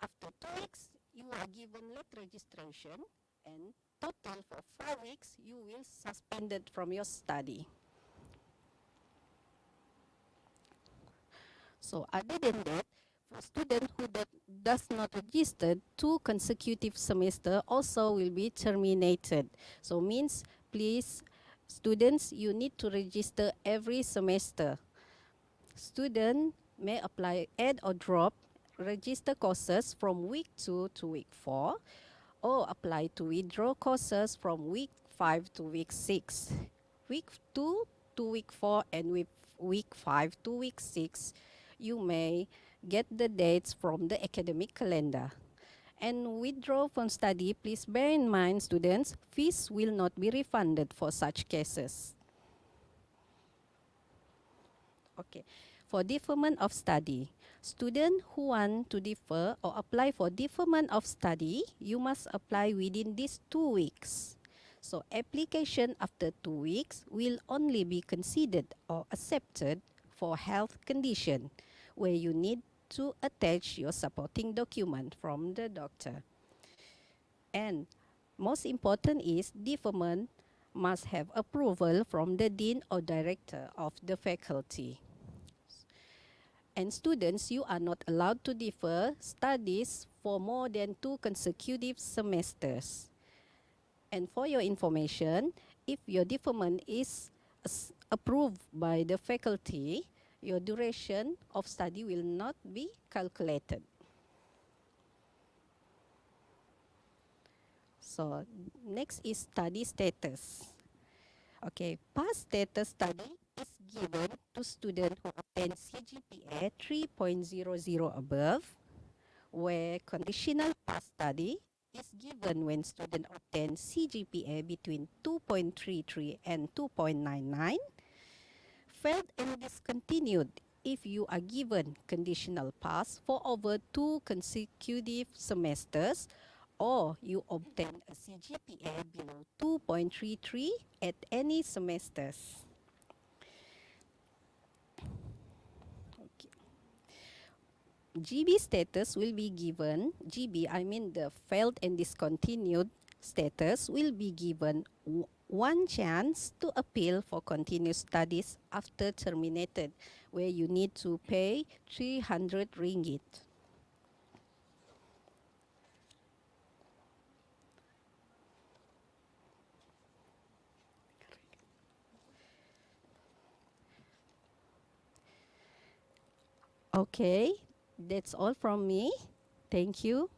After 2 weeks, you are given late registration, and total for 4 weeks, you will suspended from your study. So other than that, for students who does not register, 2 consecutive semester also will be terminated. So means, please, students, you need to register every semester. Student may apply, add or drop, register courses from week 2 to week 4, or apply to withdraw courses from week 5 to week 6. Week 2 to week 4 and week 5 to week 6, you may get the dates from the academic calendar. And withdraw from study, please bear in mind, students, fees will not be refunded for such cases. Okay, for deferment of study, students who want to defer or apply for deferment of study, you must apply within these 2 weeks. So application after 2 weeks will only be considered or accepted for health condition, where you need to attach your supporting document from the doctor. And most important is deferment must have approval from the dean or director of the faculty. And students, you are not allowed to defer studies for more than 2 consecutive semesters. And for your information, if your deferment is approved by the faculty, your duration of study will not be calculated. So next is study status. Okay, past status study is given to students who obtain CGPA 3.00 above, where conditional pass study is given when student obtain CGPA between 2.33 and 2.99. Failed and discontinued if you are given conditional pass for over 2 consecutive semesters, or you obtain a CGPA below 2.33 at any semesters. Okay. GB status will be given, GB, I mean the failed and discontinued status, will be given one chance to appeal for continuous studies after terminated, where you need to pay 300 ringgit. Okay, that's all from me. Thank you.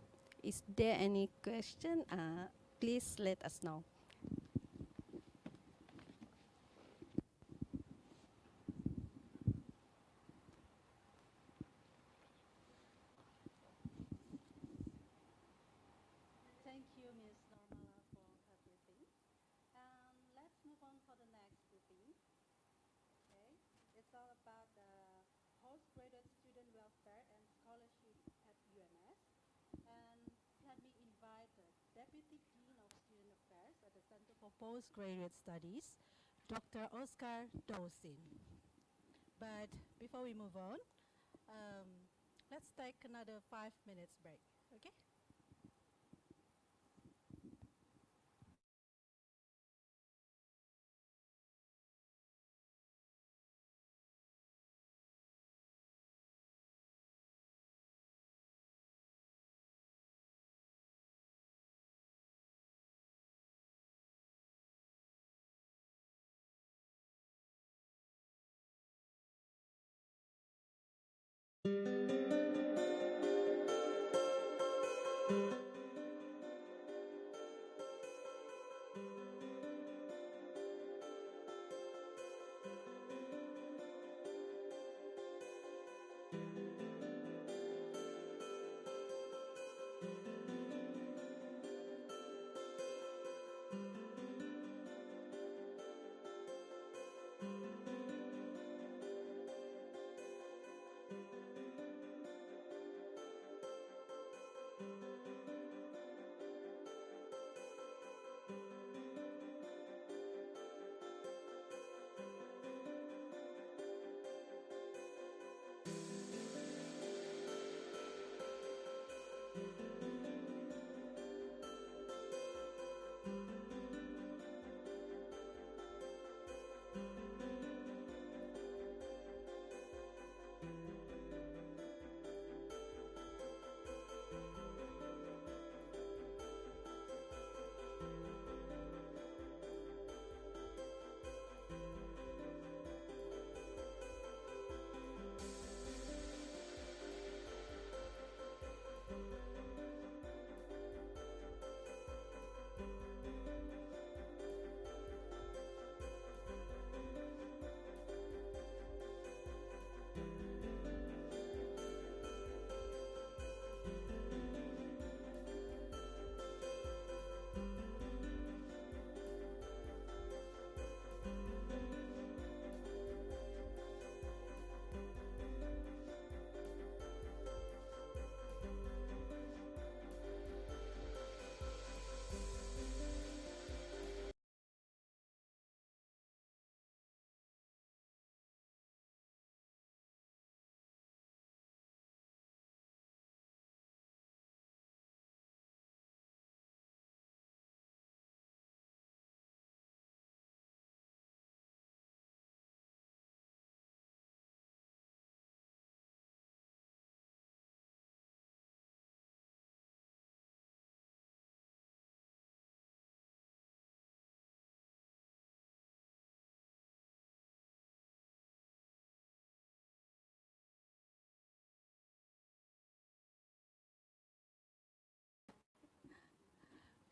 Is there any question? Please let us know. Center for Postgraduate Studies, Dr. Oscar Dosin. But before we move on, let's take another 5 minutes break, okay?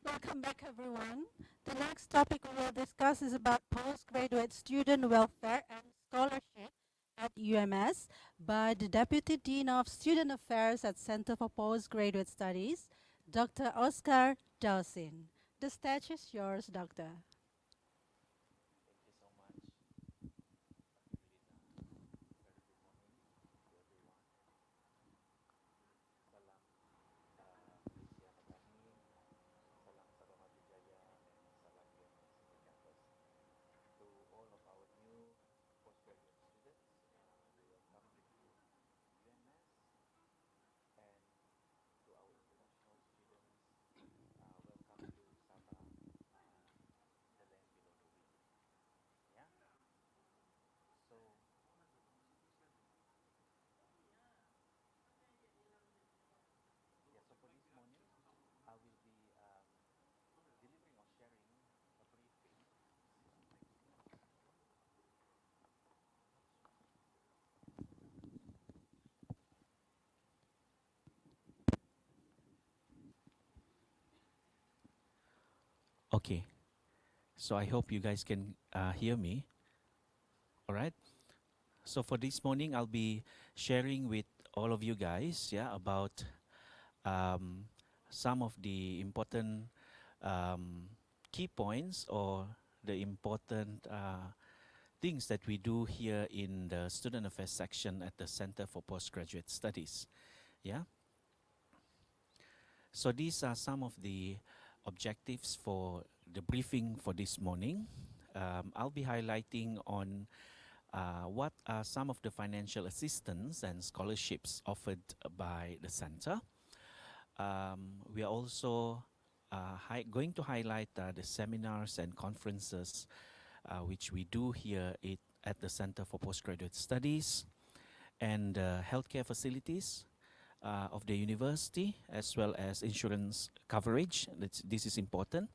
Welcome back, everyone. The next topic we will discuss is about postgraduate student welfare and scholarship at UMS by the Deputy Dean of Student Affairs at Center for Postgraduate Studies, Dr. Oscar Dosin. The stage is yours, Doctor. Okay, so I hope you guys can hear me. All right. So for this morning, I'll be sharing with all of you guys, about some of the important key points or the important things that we do here in the Student Affairs section at the Center for Postgraduate Studies. Yeah. So these are some of the objectives for the briefing for this morning. I'll be highlighting on what are some of the financial assistance and scholarships offered by the center. We are also going to highlight the seminars and conferences which we do here at the Center for Postgraduate Studies, and healthcare facilities of the university, as well as insurance coverage. This is important,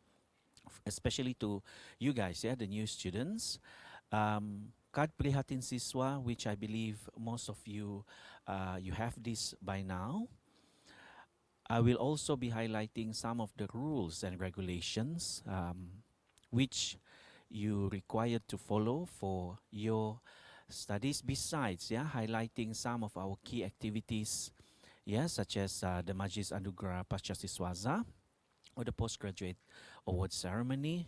especially to you guys, the new students. Card Prihatin Siswa, which I believe most of you, you have this by now. I will also be highlighting some of the rules and regulations which you required to follow for your studies, besides highlighting some of our key activities, such as the Majlis Anugerah Pasca Siswaza or the Postgraduate Award Ceremony,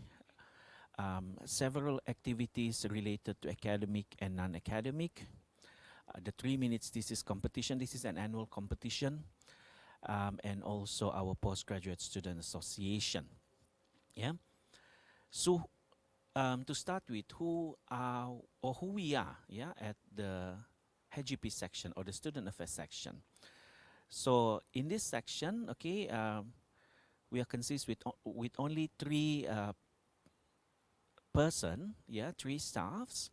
several activities related to academic and non-academic, the 3 minutes thesis competition. This is an annual competition, and also our Postgraduate Student Association. So to start with, who we are at the HGP section or the Student Affairs section. So in this section, we are consist with only 3 person, 3 staffs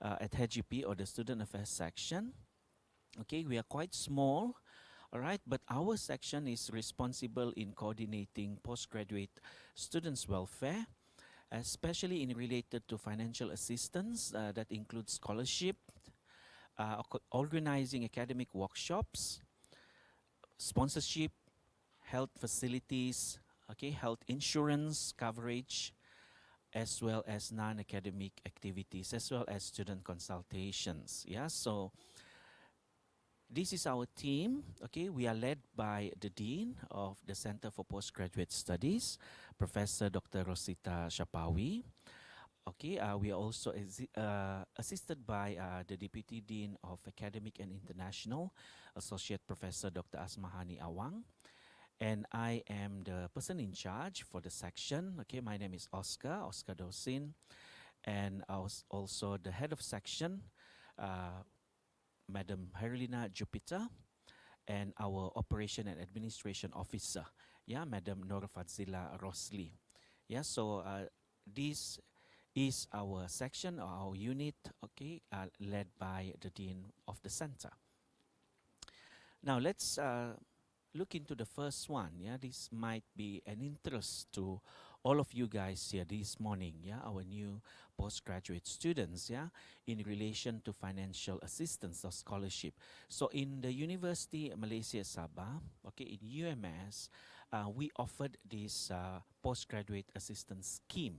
at HGP or the Student Affairs section. We are quite small, all right, but our section is responsible in coordinating postgraduate students' welfare, especially in related to financial assistance that includes scholarship, organizing academic workshops, sponsorship, health facilities, health insurance coverage, as well as non-academic activities, as well as student consultations. So this is our team. We are led by the Dean of the Center for Postgraduate Studies, Professor Dr. Rosita Shapawi. We are also assisted by the Deputy Dean of Academic and International, Associate Professor Dr. Asmahani Awang. And I am the person in charge for the section. My name is Oscar Dosin. And I was also the head of section, Madam Herlina Jupiter, and our Operation and Administration Officer, Madam Nora Fadzila Rosli. So this is our section or our unit, led by the Dean of the Center. Now let's look into the first one. This might be an interest to all of you guys here this morning, our new postgraduate students, in relation to financial assistance or scholarship. So in the University Malaysia Sabah, in UMS, we offered this postgraduate assistance scheme.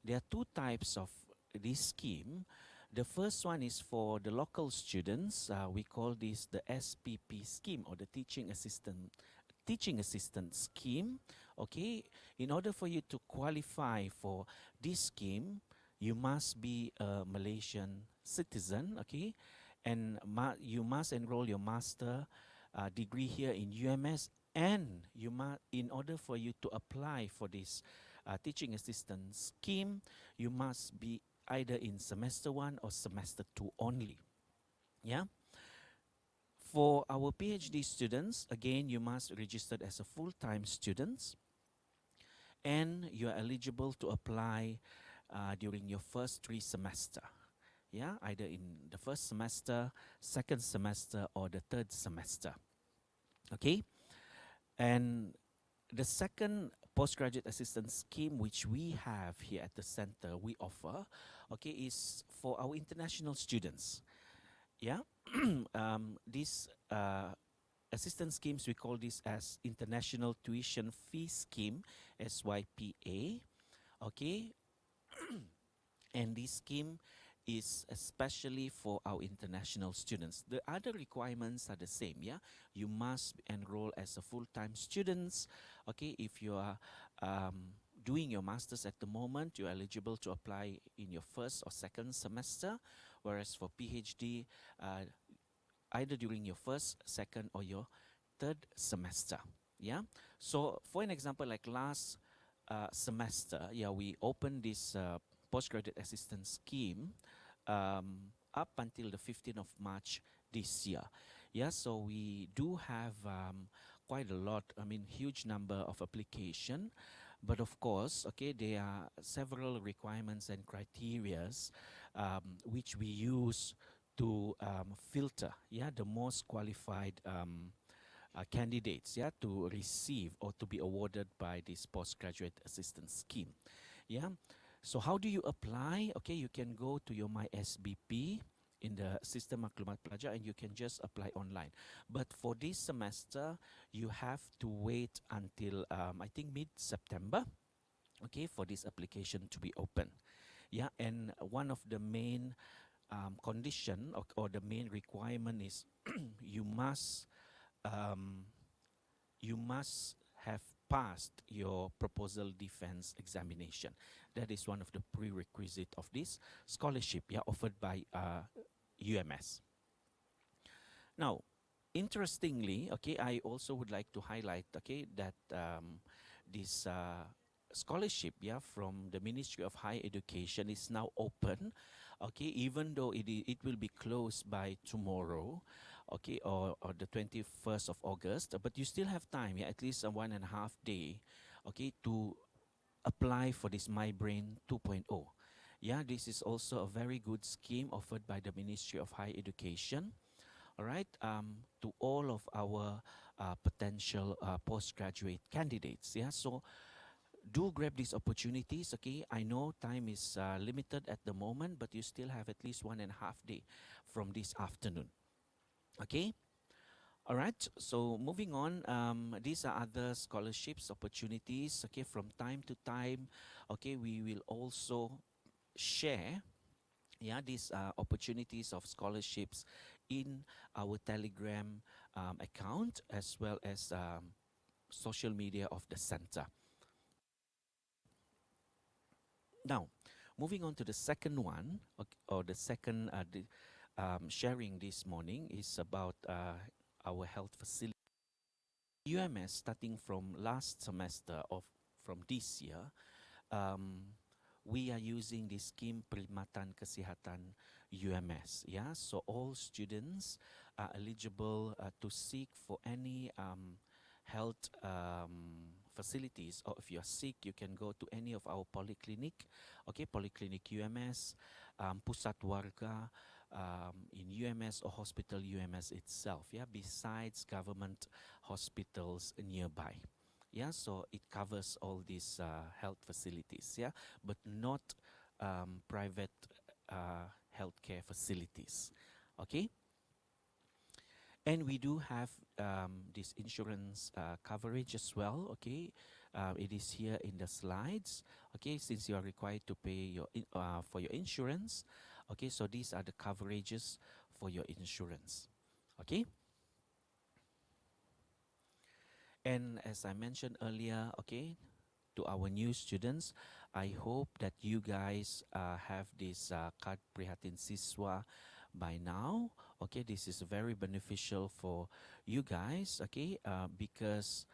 There are 2 types of this scheme. The first one is for the local students. We call this the SPP scheme, or the teaching assistant scheme. In order for you to qualify for this scheme, you must be a Malaysian citizen, and you must enroll your master degree here in UMS, and in order for you to apply for this teaching assistant scheme, you must be either in semester 1 or semester 2 only. For our PhD students, again, you must register as a full-time student, and you are eligible to apply during your first 3 semester. Either in the first semester, second semester, or the third semester. And the second postgraduate assistance scheme which we have here at the center, we offer, is for our international students. These assistance schemes, we call this as International Tuition Fee Scheme, SYPA. And this scheme is especially for our international students. The other requirements are the same. You must enroll as a full-time student. If you are doing your master's at the moment, you're eligible to apply in your first or second semester, whereas for PhD, either during your first, second, or your third semester. So for an example, like last semester, yeah, we opened this postgraduate assistance scheme up until the 15th of March this year. Yeah, so we do have quite a lot, I mean, huge number of application. But of course, okay, there are several requirements and criterias which we use to filter, yeah, the most qualified candidates, yeah, to receive or to be awarded by this postgraduate assistance scheme. Yeah. So how do you apply? Okay, you can go to your My SBP in the Sistem Maklumat Pelajar and you can just apply online. But for this semester, you have to wait until I think mid-September, okay, for this application to be open. Yeah, and one of the main condition or the main requirement is you must um, have passed your proposal defense examination. That is one of the prerequisite of this scholarship, yeah, offered by UMS. Now, interestingly, okay, I also would like to highlight, okay, that this scholarship, yeah, from the Ministry of Higher Education is now open, okay, even though it will be closed by tomorrow, okay, or the 21st of August, but you still have time, yeah, at least a 1.5 day, okay, to apply for this My Brain 2.0. Yeah, this is also a very good scheme offered by the Ministry of Higher Education, all right, to all of our potential postgraduate candidates. Yeah, so do grab these opportunities. Okay, I know time is limited at the moment, but you still have at least 1.5 day from this afternoon. Okay. All right, so moving on, these are other scholarships opportunities. Okay, from time to time, okay, we will also share, yeah, these opportunities of scholarships in our Telegram account as well as social media of the center. Now, moving on to the second one, or the second sharing this morning is about our health facility. UMS, starting from last semester of from this year, we are using the scheme Perkhidmatan Kesihatan UMS. Yeah, so all students are eligible to seek for any health facilities, or if you're sick, you can go to any of our polyclinic, okay, polyclinic UMS, Pusat Warga in UMS or Hospital UMS itself, yeah, besides government hospitals nearby. Yeah, so it covers all these health facilities, yeah, but not private healthcare facilities, okay? And we do have this insurance coverage as well, okay? It is here in the slides, okay? Since you are required to pay your for your insurance, okay? So these are the coverages for your insurance, okay? And as I mentioned earlier, okay, to our new students, I hope that you guys have this card Prihatin Siswa by now. Okay, this is very beneficial for you guys, okay, because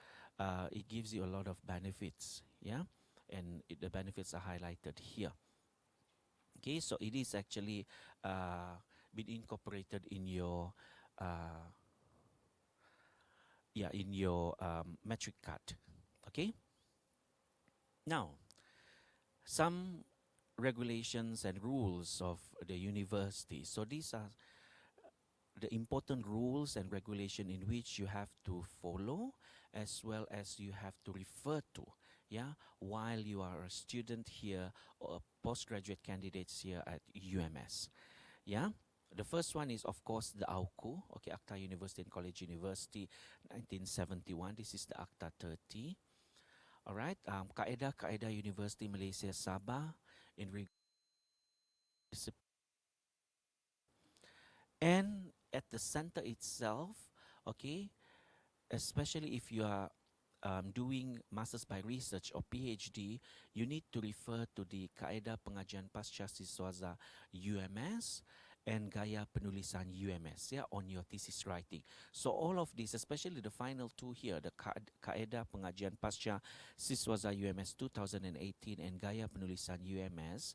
it gives you a lot of benefits, yeah, and the benefits are highlighted here. Okay, so it is actually been incorporated in your in your metric card, okay. Now, some regulations and rules of the university. So these are the important rules and regulation in which you have to follow, as well as you have to refer to, yeah, while you are a student here or a postgraduate candidates here at UMS. Yeah. The first one is, of course, the AUKU, okay, Akta University and College University, 1971. This is the Akta 30. All right, Kaedah University Malaysia Sabah in and at the center itself, okay, especially if you are doing Masters by Research or PhD, you need to refer to the Kaedah Pengajian Pasca Siswaza UMS and gaya penulisan UMS, yeah, on your thesis writing. So all of this, especially the final two here, the Kaedah Pengajian Pasca Siswaza UMS 2018 and Gaya Penulisan UMS,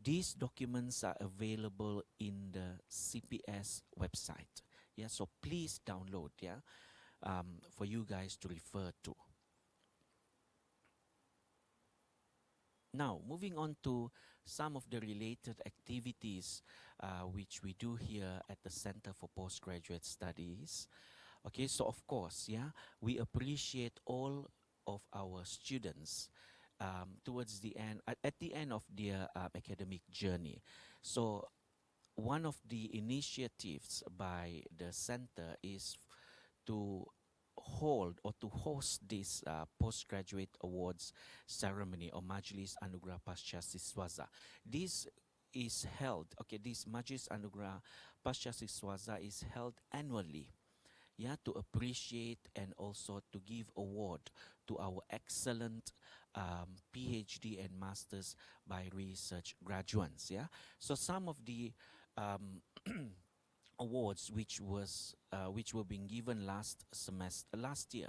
these documents are available in the CPS website. Yeah, so please download, yeah, for you guys to refer to. Now, moving on to some of the related activities which we do here at the Center for Postgraduate Studies. Okay, so of course, yeah, we appreciate all of our students towards the end, at the end of their academic journey. So one of the initiatives by the center is to hold or to host this postgraduate awards ceremony or Majlis Anugerah Pasca Siswaza. This is held, okay, this Majlis Anugerah Pasca Siswaza is held annually, yeah, to appreciate and also to give award to our excellent PhD and Masters by Research graduates, yeah. So some of the awards which were being given last year,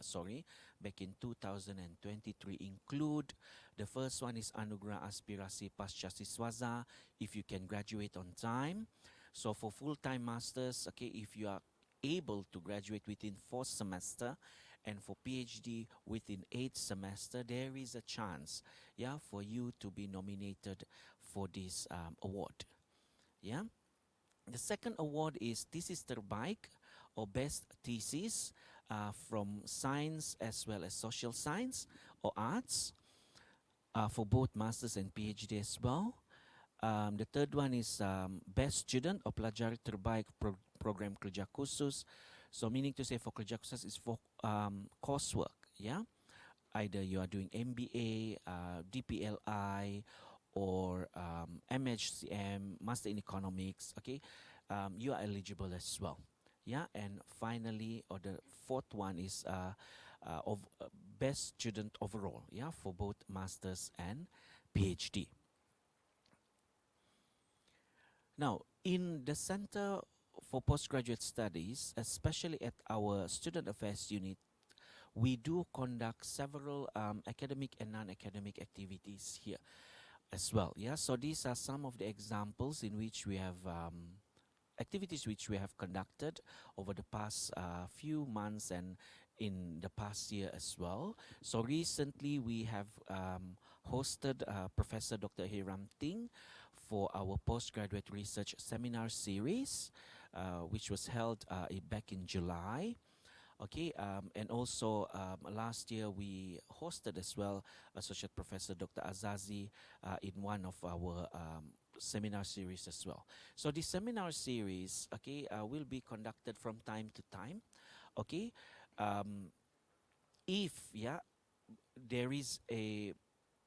back in 2023 include, the first one is Anugerah Aspirasi Pasca Siswaza, if you can graduate on time. So for full-time masters, okay, if you are able to graduate within 4th semester, and for PhD within 8th semester, there is a chance, yeah, for you to be nominated for this award, yeah. The second award is Thesis Terbaik or Best Thesis from Science as well as Social Science or Arts for both Masters and PhD as well. The third one is Best Student or Pelajar Terbaik Program Kerja Khusus. So meaning to say for kerja khusus is for coursework, yeah. Either you are doing MBA, DPLI, or MHCM, Master in Economics, okay, you are eligible as well. Yeah, and finally, or the fourth one is Best Student Overall, yeah, for both Masters and PhD. Now, in the Center for Postgraduate Studies, especially at our Student Affairs Unit, we do conduct several academic and non-academic activities here as well. Yeah, so these are some of the examples in which we have activities which we have conducted over the past few months and in the past year as well. So recently we have hosted Professor Dr. Hiram Ting for our postgraduate research seminar series, which was held back in July. Okay, and also last year we hosted as well Associate Professor Dr. Azazi in one of our seminar series as well. So this seminar series, okay, will be conducted from time to time. Okay, if there is a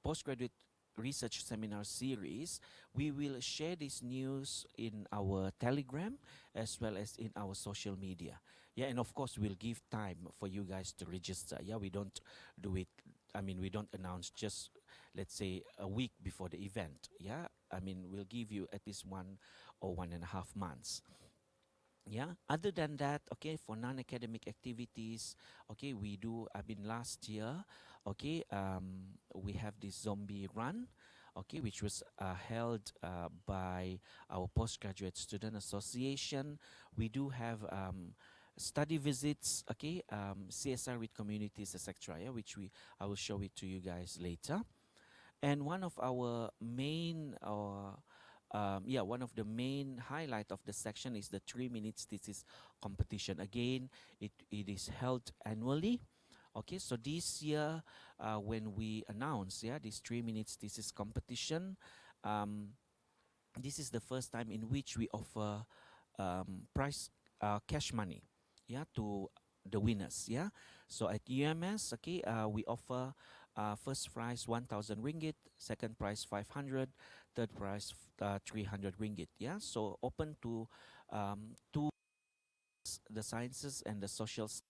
postgraduate research seminar series, we will share this news in our Telegram as well as in our social media. Yeah, and of course we'll give time for you guys to register. Yeah, we don't do it, I mean, we don't announce just, let's say, a week before the event. Yeah, I mean, we'll give you at least 1 or 1.5 months. Yeah, other than that, okay, for non-academic activities, okay, we do, I mean, last year, okay, we have this zombie run, okay, which was held by our Postgraduate Student Association. We do have study visits, okay, CSR with communities, etc., yeah, which I will show it to you guys later. And one of our main one of the main highlight of the section is the 3 minutes thesis competition. Again, it is held annually. Okay, so this year, when we announce, this 3 minutes thesis competition, this is the first time in which we offer prize cash money, to the winners, So at UMS, okay, we offer first prize 1,000 ringgit, second prize 500, third prize 300 ringgit. So open to the sciences and the social sciences.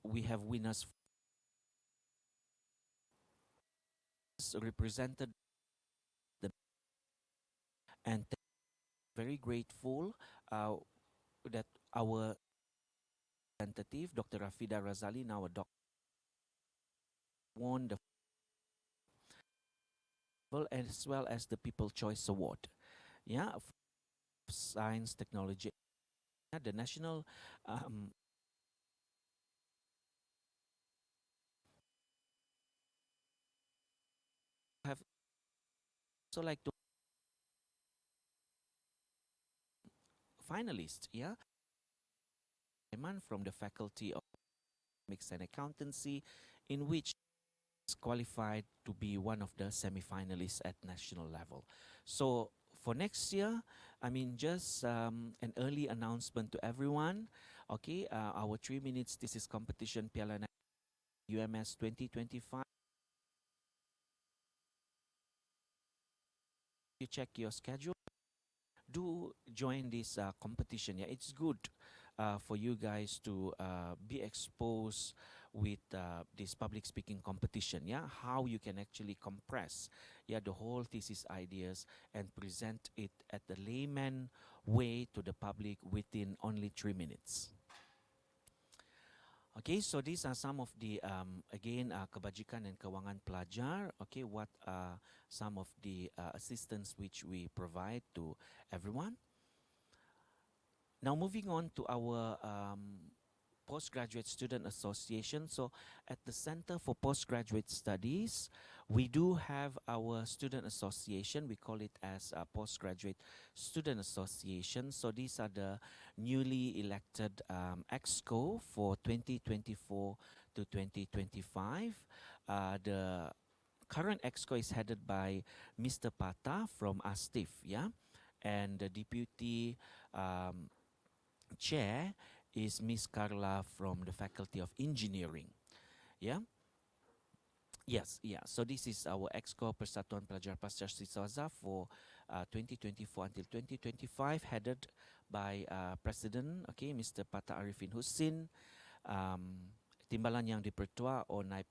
We have winners represented the and very grateful that our representative, Dr. Rafida Razali, now a doctor, won the as well as the People Choice Award. Yeah, of science, technology, the national have so like to finalists. Yeah, from the Faculty of Economics and Accountancy, in which is qualified to be one of the semi-finalists at national level. So for next year, I mean, just an early announcement to everyone. Okay, our 3 minutes. This is competition Piala UMS 2025. You check your schedule. Do join this competition. Yeah, it's good for you guys to be exposed with this public speaking competition. Yeah, how you can actually compress the whole thesis ideas and present it at the layman way to the public within only 3 minutes. Okay, so these are some of the again kebajikan and kewangan pelajar. Okay, what are some of the assistance which we provide to everyone? Now moving on to our Postgraduate Student Association. So at the Center for Postgraduate Studies, we do have our student association. We call it as a Postgraduate Student Association. So these are the newly elected EXCO for 2024 to 2025. The current EXCO is headed by Mr. Pata from ASTIF, yeah? And the deputy chair is Miss Carla from the Faculty of Engineering. Yeah? Yes, yeah. So this is our EXCO Persatuan Pelajar Pasca Siswaza for 2024 until 2025, headed by President, okay, Mr. Pata Arifin Husin. Timbalan yang dipertua oleh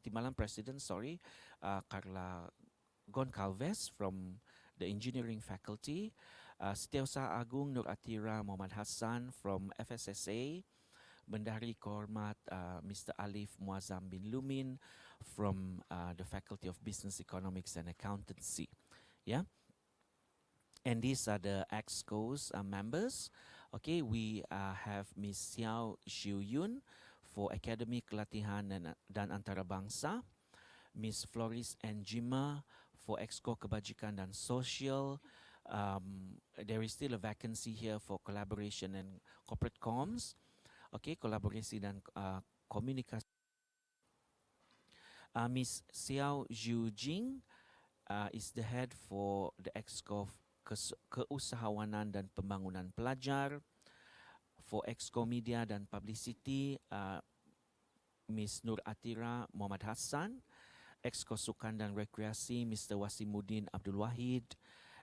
Timbalan President, sorry, Carla Goncalves from the Engineering Faculty. Setiausaha Agung Nur Atira Muhammad Hassan from FSSA, Bendahari Kehormat Mr. Alif Muazzam bin Lumin from the Faculty of Business Economics and Accountancy. Yeah, and these are the EXCO's members. Okay, we have Miss Xiao Xiu Yun for Academic Latihan dan Antarabangsa, Miss Floris Njima for EXCO Kebajikan dan Sosial. There is still a vacancy here for collaboration and corporate comms. Okay, kolaborasi dan komunikasi. Miss Xiao Zhu Jing is the head for the EXCO Keusahawanan dan Pembangunan Pelajar. For EXCO Media dan Publicity, Miss Nur Atira Muhammad Hassan. EXCO Sukan dan Rekreasi, Mr. Wasimuddin Abdul Wahid.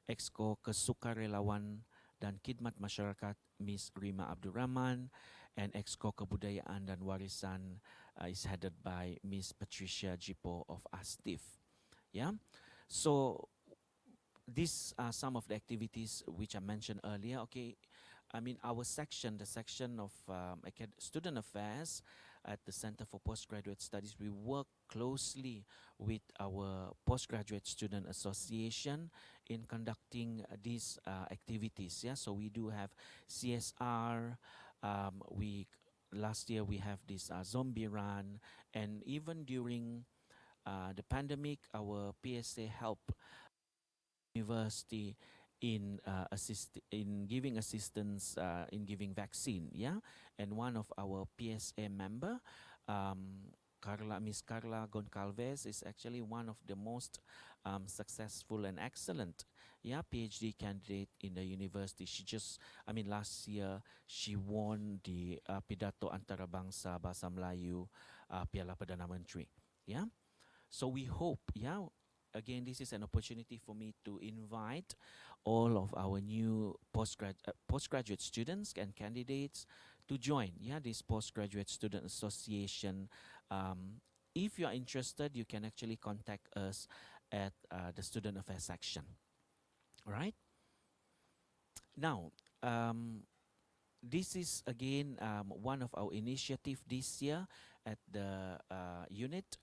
EXCO Kesukarelawan dan Khidmat Masyarakat, Miss Rima Abdul Rahman. And EXCO Kebudayaan dan Warisan is headed by Miss Patricia Jipo of ASTIF. Yeah, so these are some of the activities which I mentioned earlier. Okay, I mean our section, the section of student affairs at the Center for Postgraduate Studies, we work closely with our Postgraduate Student Association in conducting these activities. Yeah, so we do have CSR. Last year we have this zombie run, and even during the pandemic, our PSA helped university in giving assistance in giving vaccine. Yeah, and one of our PSA member, Miss Carla Goncalves, is actually one of the most successful and excellent PhD candidate in the university. Last year she won the Pidato Antarabangsa Bahasa Melayu Piala Perdana Menteri. Yeah, so we hope, again, this is an opportunity for me to invite all of our new postgraduate students and candidates to join this Postgraduate Student Association. If you are interested, you can actually contact us at the Student Affairs section. All right? Now, this is again one of our initiative this year at the unit.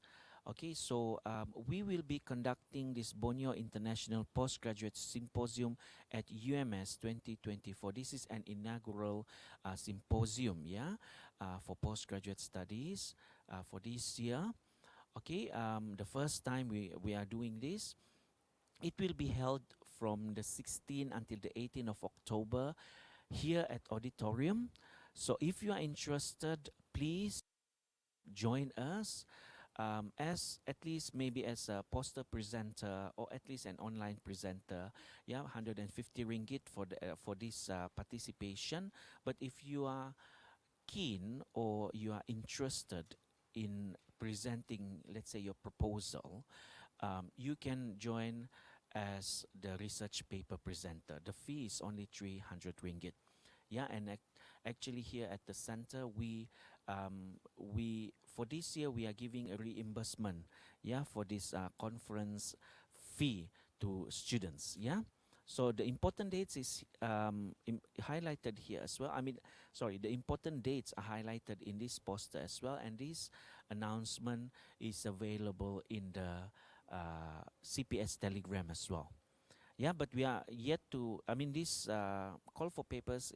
Okay, so we will be conducting this Borneo International Postgraduate Symposium at UMS 2024. This is an inaugural symposium, yeah, for postgraduate studies for this year. Okay, the first time we are doing this. It will be held from the 16th until the 18th of October here at Auditorium. So if you are interested, please join us as at least maybe as a poster presenter or at least an online presenter. Yeah, 150 ringgit for this participation. But if you are keen or you are interested in presenting, let's say, your proposal, you can join as the research paper presenter. The fee is only 300 ringgit. Yeah, and actually here at the center, we for this year we are giving a reimbursement, yeah, for this conference fee to students. Yeah, so the important dates is highlighted here as well. I mean, sorry, the important dates are highlighted in this poster as well, and this announcement is available in the CPS Telegram as well. Yeah, but we are yet to, I mean, this call for papers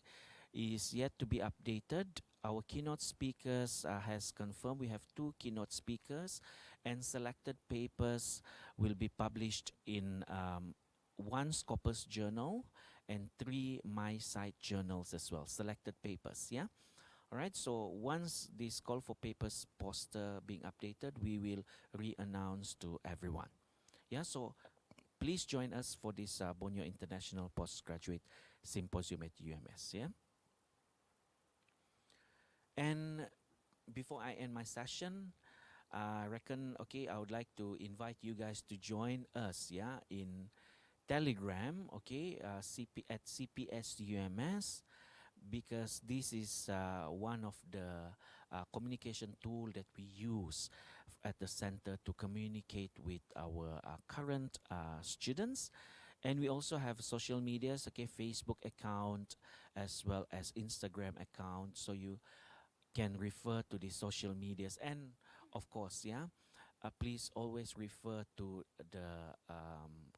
is yet to be updated. Our keynote speakers has confirmed we have 2 keynote speakers, and selected papers will be published in 1 Scopus journal and 3 MySite journals as well, selected papers, yeah? All right, so once this call for papers poster being updated, we will re-announce to everyone. Yeah, so please join us for this Borneo International Postgraduate Symposium at UMS, yeah? And before I end my session, I reckon, okay, I would like to invite you guys to join us, yeah, in Telegram, okay, at CPS UMS, because this is one of the communication tool that we use at the center to communicate with our current students. And we also have social medias, okay, Facebook account as well as Instagram account, so you can refer to the social medias. And of course, yeah, please always refer to the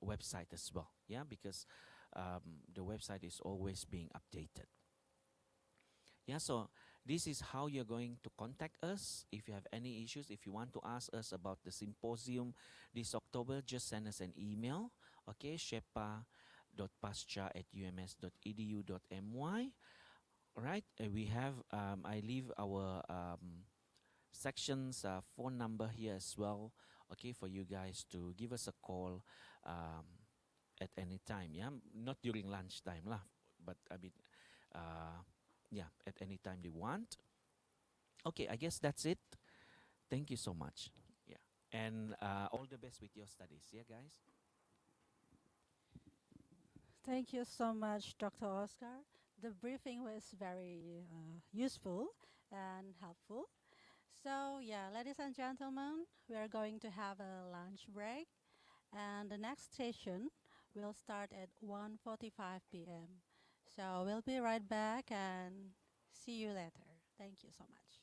website as well, yeah, because the website is always being updated. Yeah, so this is how you're going to contact us. If you have any issues, if you want to ask us about the symposium this October, just send us an email, okay, shepa.pascha@ums.edu.my. All right, we have, I leave our sections phone number here as well, okay, for you guys to give us a call at any time, yeah, not during lunchtime lah, but I mean, yeah, at any time they want. Okay, I guess that's it. Thank you so much. Yeah, and all the best with your studies, yeah, guys. Thank you so much, Dr. Oscar. The briefing was very useful and helpful. So yeah, ladies and gentlemen, we are going to have a lunch break, and the next session will start at 1:45 p.m. So we'll be right back and see you later. Thank you so much.